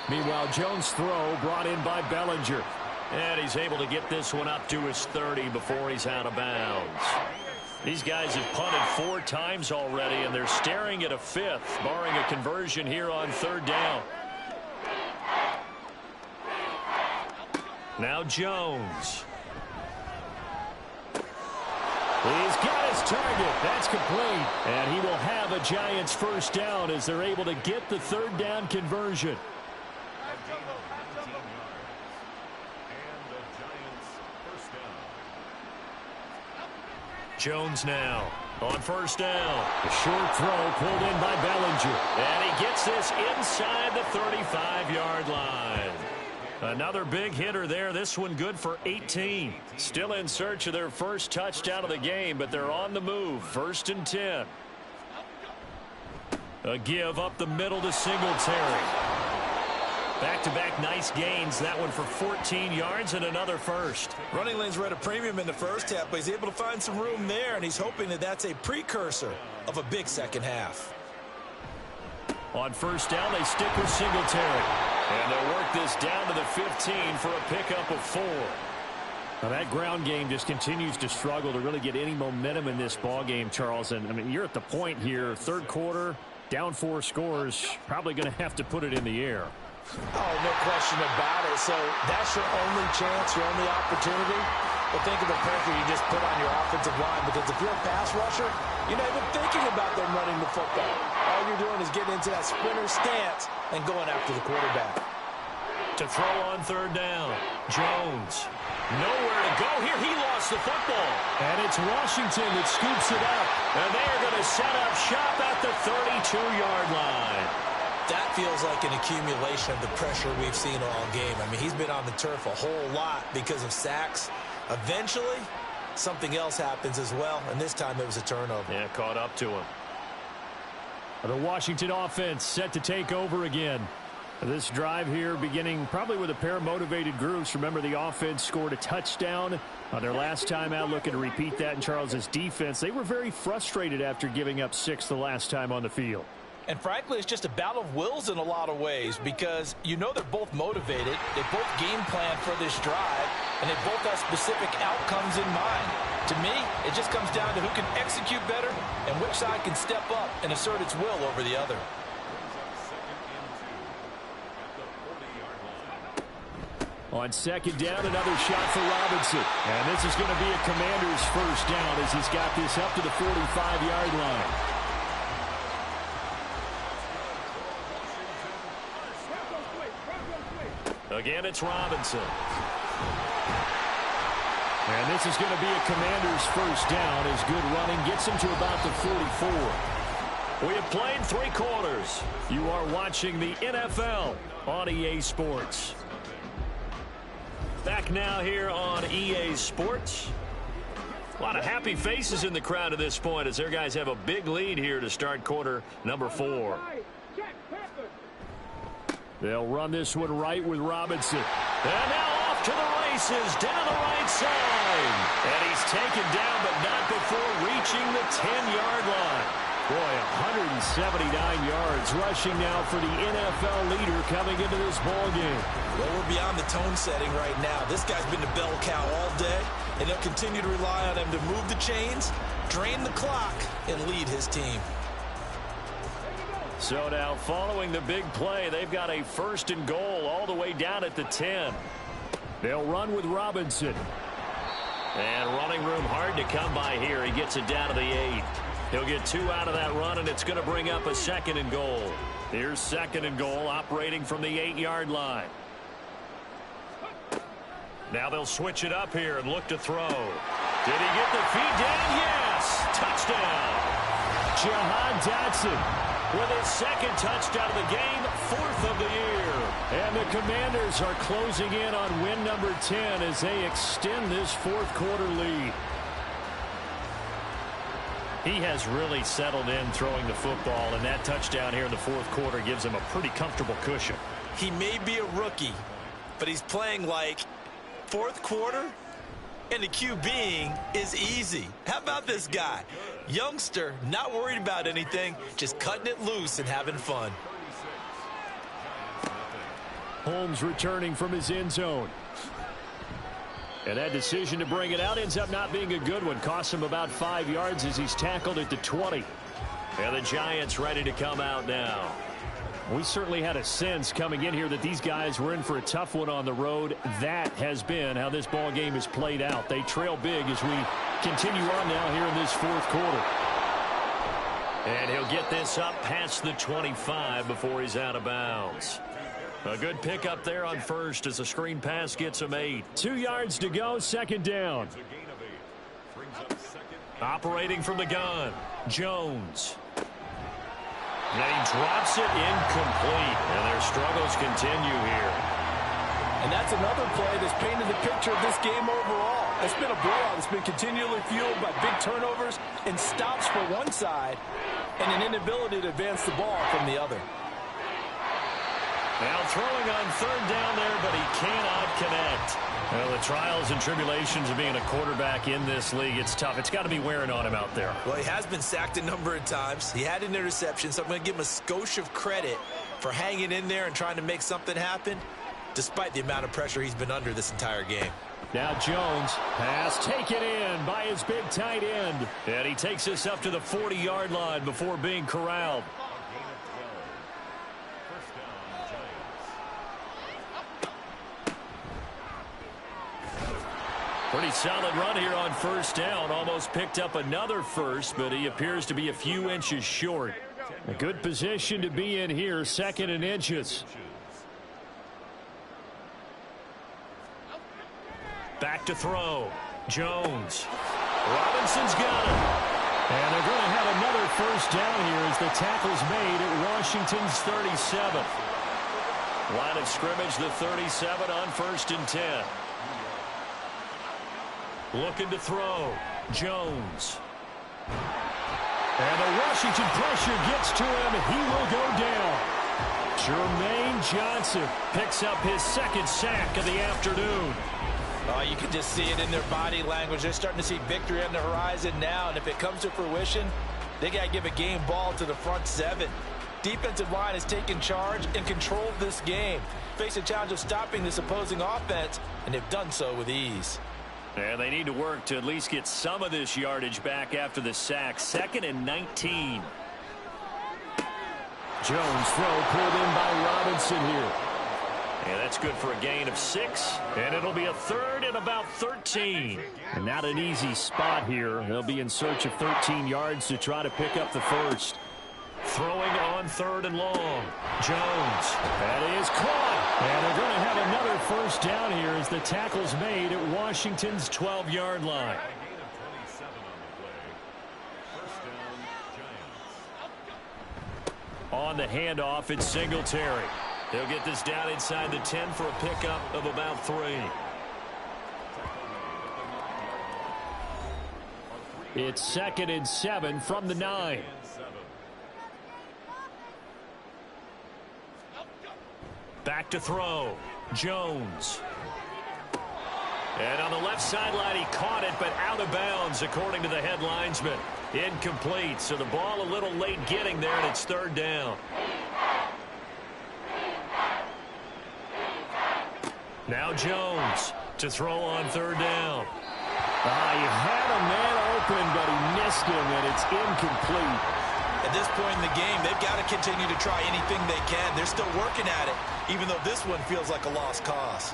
Meanwhile, Jones' throw brought in by Bellinger. And he's able to get this one up to his 30 before he's out of bounds. These guys have punted 4 times already, and they're staring at a 5th, barring a conversion here on 3rd down. Now Jones. He's got his target. That's complete. And he will have a Giants 1st down as they're able to get the 3rd down conversion. Jones now on 1st down. A short throw pulled in by Bellinger. And he gets this inside the 35-yard line. Another big hitter there. This one good for 18. Still in search of their first touchdown of the game, but they're on the move. 1st and 10. A give up the middle to Singletary. Back-to-back nice gains. That one for 14 yards and another 1st. Running lanes were at a premium in the first half, but he's able to find some room there, and he's hoping that that's a precursor of a big second half. On 1st down, they stick with Singletary. And they'll work this down to the 15 for a pickup of 4. Now that ground game just continues to struggle to really get any momentum in this ball game, Charles. And I mean, you're at the point here, 3rd quarter, down 4 scores, probably going to have to put it in the air. Oh, no question about it. So that's your only chance, your only opportunity. But think of the pressure you just put on your offensive line, because if you're a pass rusher, you're not even thinking about them running the football. All you're doing is getting into that sprinter stance and going after the quarterback. To throw on 3rd down, Jones. Nowhere to go here. He lost the football. And it's Washington that scoops it up. And they are going to set up shop at the 32-yard line. That feels like an accumulation of the pressure we've seen all game. I mean, he's been on the turf a whole lot because of sacks. Eventually, something else happens as well, and this time it was a turnover. Yeah, caught up to him. The Washington offense set to take over again. This drive here beginning probably with a pair of motivated groups. Remember, the offense scored a touchdown on their last time out, looking to repeat that in Charles's defense. They were very frustrated after giving up 6 the last time on the field. And frankly, it's just a battle of wills in a lot of ways because you know they're both motivated. They both game plan for this drive, and they both have specific outcomes in mind. To me, it just comes down to who can execute better and which side can step up and assert its will over the other. On second down, another shot for Robinson. And this is going to be a Commander's first down as he's got this up to the 45-yard line. Again, it's Robinson. And this is going to be a Commander's first down as good running gets him to about the 44. We have played 3 quarters. You are watching the NFL on EA Sports. Back now here on EA Sports. A lot of happy faces in the crowd at this point as their guys have a big lead here to start quarter number 4. They'll run this one right with Robinson. And now off to the races, down the right side. And he's taken down, but not before reaching the 10-yard line. Boy, 179 yards rushing now for the NFL leader coming into this ball game. Well, we're beyond the tone setting right now. This guy's been the bell cow all day, and they'll continue to rely on him to move the chains, drain the clock, and lead his team. So now following the big play, they've got a 1st and goal all the way down at the 10. They'll run with Robinson. And running room hard to come by here. He gets it down to the 8. He'll get 2 out of that run, and it's going to bring up a 2nd and goal. Here's 2nd and goal operating from the 8-yard line. Now they'll switch it up here and look to throw. Did he get the feed down? Yes! Touchdown! Jahan Dotson with his 2nd touchdown of the game, 4th of the year. And the Commanders are closing in on win number 10 as they extend this 4th quarter lead. He has really settled in throwing the football, and that touchdown here in the 4th quarter gives him a pretty comfortable cushion. He may be a rookie, but he's playing like 4th quarter, and the QBing is easy. How about this guy? Youngster, not worried about anything, just cutting it loose and having fun. Holmes returning from his end zone. And that decision to bring it out ends up not being a good one. Costs him about 5 yards as he's tackled at the 20. And the Giants ready to come out now. We certainly had a sense coming in here that these guys were in for a tough one on the road. That has been how this ball game has played out. They trail big as we continue on now here in this 4th quarter. And he'll get this up past the 25 before he's out of bounds. A good pickup there on 1st as a screen pass gets him 8. 2 yards to go, 2nd down. Operating from the gun, Jones. And he drops it incomplete, and their struggles continue here. And that's another play that's painted the picture of this game overall. It's been a blowout. It's been continually fueled by big turnovers and stops for one side and an inability to advance the ball from the other. Now throwing on 3rd down there, but he cannot connect. Well, the trials and tribulations of being a quarterback in this league, it's tough. It's got to be wearing on him out there. Well, he has been sacked a number of times. He had an interception, so I'm going to give him a skosh of credit for hanging in there and trying to make something happen, despite the amount of pressure he's been under this entire game. Now Jones, pass taken in by his big tight end. And he takes us up to the 40-yard line before being corralled. Pretty solid run here on 1st down. Almost picked up another 1st, but he appears to be a few inches short. A good position to be in here, 2nd and inches. Back to throw. Jones. Robinson's got him. And they're going to have another 1st down here as the tackle's made at Washington's 37. Line of scrimmage, the 37 on 1st and 10. Looking to throw. Jones. And the Washington pressure gets to him. He will go down. Jermaine Johnson picks up his 2nd sack of the afternoon. Oh, you can just see it in their body language. They're starting to see victory on the horizon now, and if it comes to fruition, they got to give a game ball to the front 7. Defensive line has taken charge and controlled this game. Face a challenge of stopping this opposing offense, and they've done so with ease. And they need to work to at least get some of this yardage back after the sack. 2nd and 19. Jones throw pulled in by Robinson here. And that's good for a gain of 6. And it'll be a 3rd and about 13. And not an easy spot here. They'll be in search of 13 yards to try to pick up the first. Throwing on 3rd and long. Jones. That is caught. And they're going to have another first down here as the tackle's made at Washington's 12-yard line. On the handoff, it's Singletary. They'll get this down inside the 10 for a pickup of about 3. It's 2nd and 7 from the 9. Back to throw. Jones. And on the left sideline, he caught it, but out of bounds, according to the head linesman. Incomplete, so the ball a little late getting there, and it's 3rd down. Now Jones to throw on 3rd down. He had a man open, but he missed him, and it's incomplete. At this point in the game, they've got to continue to try anything they can. They're still working at it, even though this one feels like a lost cause.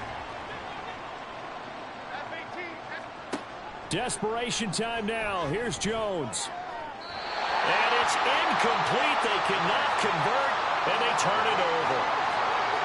Desperation time now. Here's Jones. And it's incomplete. They cannot convert, and they turn it over.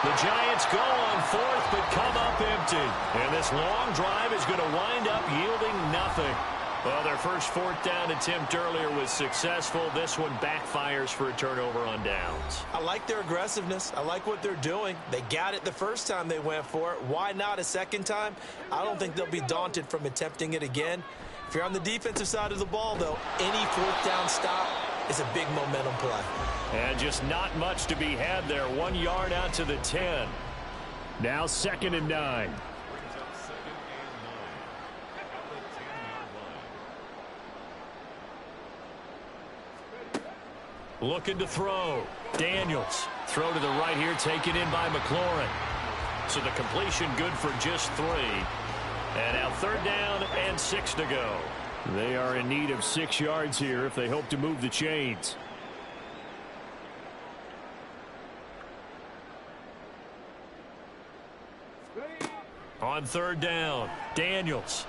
The Giants go on 4th, but come up empty. And this long drive is going to wind up yielding nothing. Well, their first 4th down attempt earlier was successful. This one backfires for a turnover on downs. I like their aggressiveness. I like what they're doing. They got it the first time they went for it. Why not a second time? I don't think they'll be daunted from attempting it again. If you're on the defensive side of the ball, though, any 4th down stop is a big momentum play. And just not much to be had there. 1 yard out to the 10. Now 2nd and 9. Looking to throw. Daniels. Throw to the right here, taken in by McLaurin. So the completion good for just 3. And now 3rd down and 6 to go. They are in need of 6 yards here if they hope to move the chains. On 3rd down, Daniels.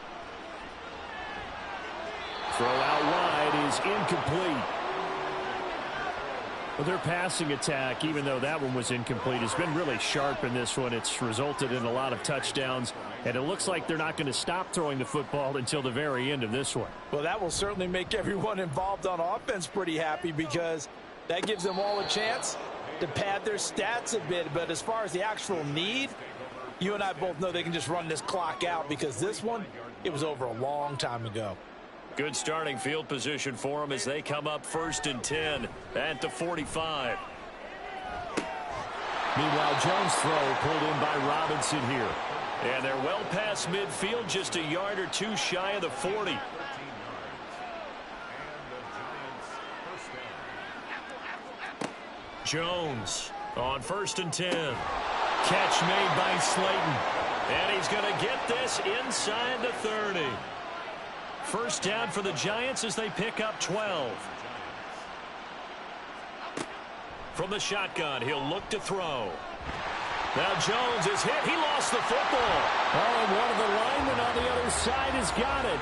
Throw out wide is incomplete. Well, their passing attack, even though that one was incomplete, has been really sharp in this one. It's resulted in a lot of touchdowns, and it looks like they're not going to stop throwing the football until the very end of this one. Well, that will certainly make everyone involved on offense pretty happy because that gives them all a chance to pad their stats a bit. But as far as the actual need, you and I both know they can just run this clock out because this one, it was over a long time ago. Good starting field position for them as they come up 1st and 10 at the 45. Meanwhile, Jones' throw pulled in by Robinson here. And they're well past midfield, just a yard or 2 shy of the 40. Jones on 1st and 10. Catch made by Slayton. And he's going to get this inside the 30. First down for the Giants as they pick up 12. From the shotgun, he'll look to throw. Now Jones is hit. He lost the football. Oh, and one of the linemen on the other side has got it.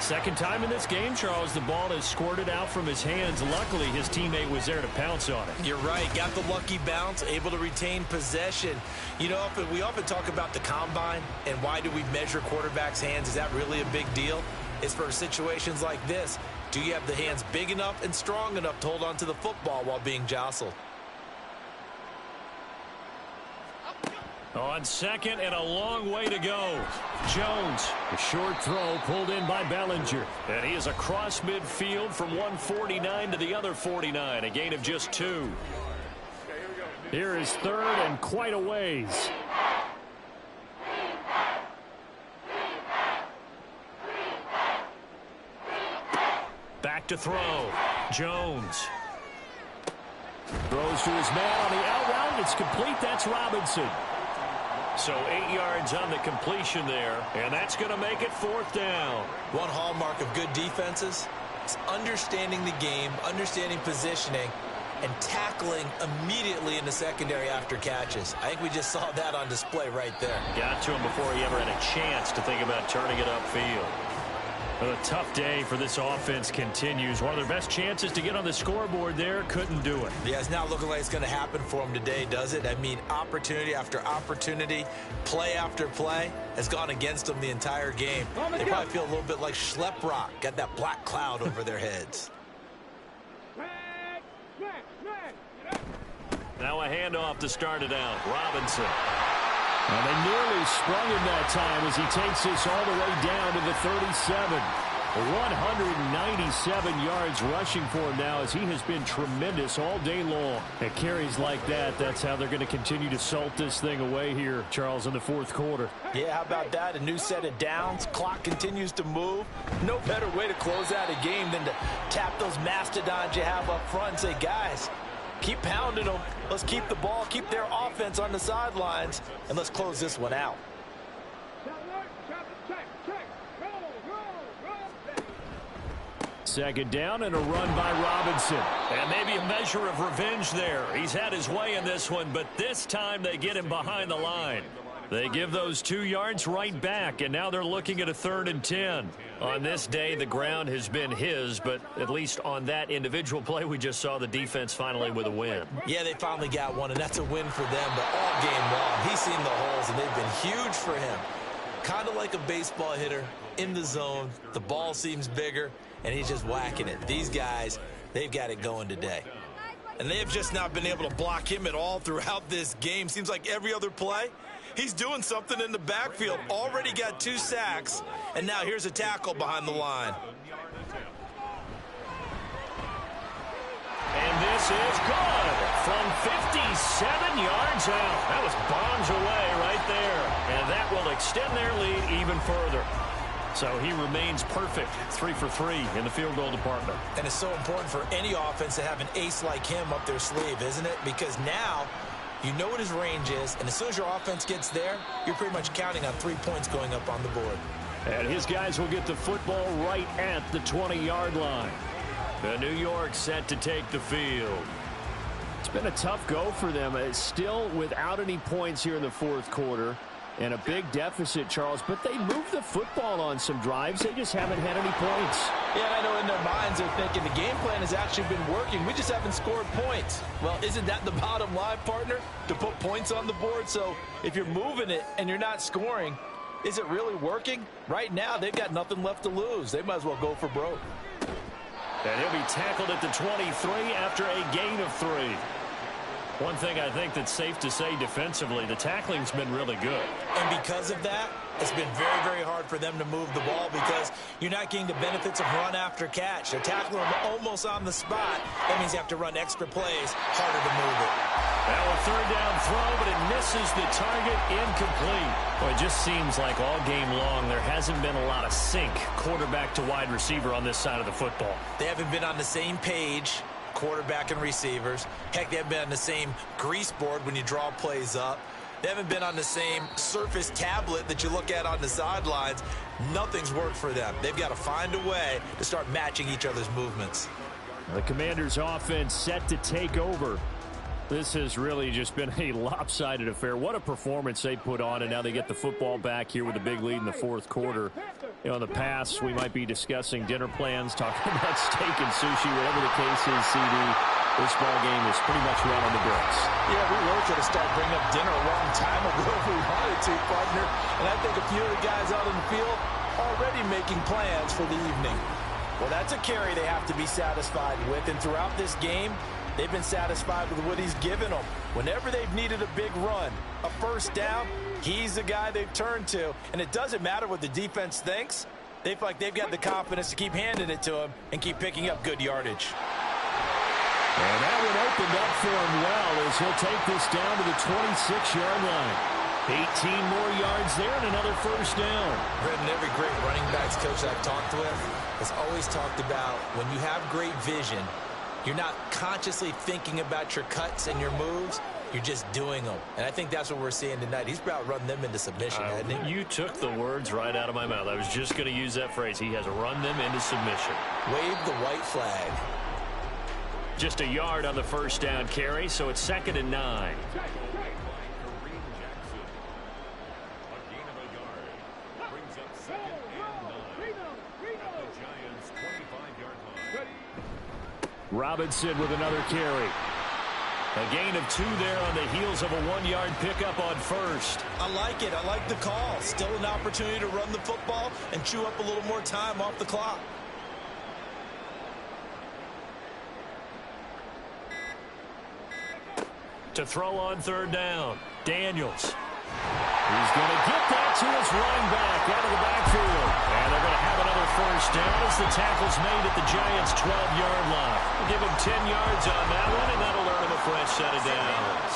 Second time in this game, Charles, the ball has squirted out from his hands. Luckily, his teammate was there to pounce on it. You're right. Got the lucky bounce, able to retain possession. You know, we often talk about the combine and why do we measure quarterbacks' hands. Is that really a big deal? It's for situations like this. Do you have the hands big enough and strong enough to hold on to the football while being jostled? On 2nd and a long way to go. Jones, a short throw pulled in by Bellinger. And he is across midfield from 149 to the other 49, a gain of just 2. Here is 3rd and quite a ways. Back to throw. Jones. Throws to his man on the out route. It's complete. That's Robinson. So 8 yards on the completion there, and that's going to make it 4th down. One hallmark of good defenses is understanding the game, understanding positioning, and tackling immediately in the secondary after catches. I think we just saw that on display right there. Got to him before he ever had a chance to think about turning it upfield. A tough day for this offense continues. One of their best chances to get on the scoreboard there, couldn't do it. Yeah, it's not looking like it's going to happen for them today, does it? I mean, opportunity after opportunity, play after play has gone against them the entire game. They probably feel a little bit like Schlep Rock, got that black cloud over their heads. Now a handoff to start it out. Robinson. And they nearly sprung him that time as he takes this all the way down to the 37. 197 yards rushing for him now as he has been tremendous all day long. At carries like that, that's how they're going to continue to salt this thing away here, Charles, in the 4th quarter. Yeah, how about that? A new set of downs. Clock continues to move. No better way to close out a game than to tap those mastodons you have up front and say, guys, keep pounding them. Let's keep the ball, keep their offense on the sidelines, and let's close this one out. Second down and a run by Robinson. And maybe a measure of revenge there. He's had his way in this one, but this time they get him behind the line. They give those 2 yards right back, and now they're looking at a 3rd and 10. On this day, the ground has been his, but at least on that individual play, we just saw the defense finally with a win. Yeah, they finally got one, and that's a win for them, but all game long, he's seen the holes, and they've been huge for him. Kind of like a baseball hitter in the zone. The ball seems bigger, and he's just whacking it. These guys, they've got it going today. And they have just not been able to block him at all throughout this game. Seems like every other play, he's doing something in the backfield. Already got 2 sacks, and now here's a tackle behind the line. And this is good from 57 yards out. That was bombs away right there. And that will extend their lead even further. So he remains perfect, 3 for 3 in the field goal department. And it's so important for any offense to have an ace like him up their sleeve, isn't it? Because now you know what his range is, and as soon as your offense gets there, you're pretty much counting on 3 points going up on the board. And his guys will get the football right at the 20-yard line. The New York set to take the field. It's been a tough go for them. It's still without any points here in the 4th quarter. And a big deficit, Charles, but they moved the football on some drives. They just haven't had any points. Yeah, I know in their minds they're thinking the game plan has actually been working. We just haven't scored points. Well, isn't that the bottom line, partner? To put points on the board? So if you're moving it and you're not scoring, is it really working? Right now, they've got nothing left to lose. They might as well go for broke. And he'll be tackled at the 23 after a gain of 3. One thing I think that's safe to say defensively, the tackling's been really good. And because of that, it's been very, very hard for them to move the ball because you're not getting the benefits of run after catch. They're tackling them almost on the spot. That means you have to run extra plays, harder to move it. Now a 3rd down throw, but it misses the target, incomplete. Well, it just seems like all game long there hasn't been a lot of sync quarterback to wide receiver on this side of the football. They haven't been on the same page, quarterback and receivers. Heck, they haven't been on the same grease board when you draw plays up. They haven't been on the same surface tablet that you look at on the sidelines. Nothing's worked for them. They've got to find a way to start matching each other's movements. The Commanders' offense set to take over. This has really just been a lopsided affair. What a performance they put on, and now they get the football back here with a big lead in the 4th quarter. You know, in the past, we might be discussing dinner plans, talking about steak and sushi, whatever the case is, CD. This ball game is pretty much run on the bricks. Yeah, we really could have started bringing up dinner a long time ago if we wanted to, partner. And I think a few of the guys out in the field already making plans for the evening. Well, that's a carry they have to be satisfied with. And throughout this game, they've been satisfied with what he's given them. Whenever they've needed a big run, a 1st down, he's the guy they've turned to. And it doesn't matter what the defense thinks. They feel like they've got the confidence to keep handing it to him and keep picking up good yardage. And that one opened up for him well as he'll take this down to the 26-yard line. 18 more yards there and another 1st down. Brendan, every great running backs coach I've talked with has always talked about when you have great vision, You're not consciously thinking about your cuts and your moves. You're just doing them. And I think that's what we're seeing tonight. He's about run them into submission, hasn't he? You took the words right out of my mouth. I was just going to use that phrase. He has run them into submission. Wave the white flag. Just a yard on the first down carry, so it's 2nd and 9. Robinson with another carry. A gain of 2 there on the heels of a 1-yard pickup on first. I like it. I like the call. Still an opportunity to run the football and chew up a little more time off the clock. To throw on 3rd down, Daniels. He's going to get that to his running back out of the backfield. And they're going to have another first down as the tackle's made at the Giants' 12-yard line. We'll give him 10 yards on that one, and that'll earn him a fresh set of downs.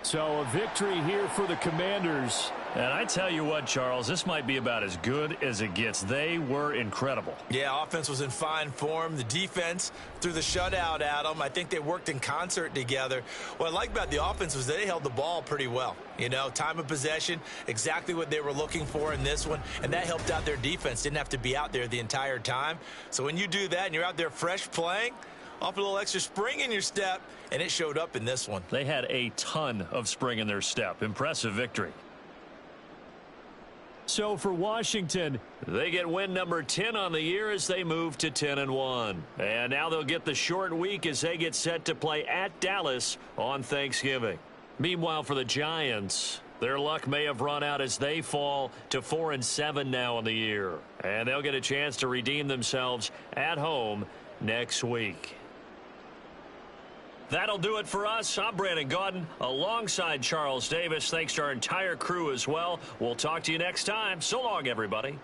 So a victory here for the Commanders. And I tell you what, Charles, this might be about as good as it gets. They were incredible. Yeah, offense was in fine form. The defense threw the shutout at them. I think they worked in concert together. What I like about the offense was they held the ball pretty well. You know, time of possession, exactly what they were looking for in this one. And that helped out their defense. Didn't have to be out there the entire time. So when you do that and you're out there fresh playing, off a little extra spring in your step, and it showed up in this one. They had a ton of spring in their step. Impressive victory. So for Washington, they get win number 10 on the year as they move to 10-1. And now they'll get the short week as they get set to play at Dallas on Thanksgiving. Meanwhile, for the Giants, their luck may have run out as they fall to 4-7 now on the year. And they'll get a chance to redeem themselves at home next week. That'll do it for us. I'm Brandon Gaudin alongside Charles Davis. Thanks to our entire crew as well. We'll talk to you next time. So long, everybody.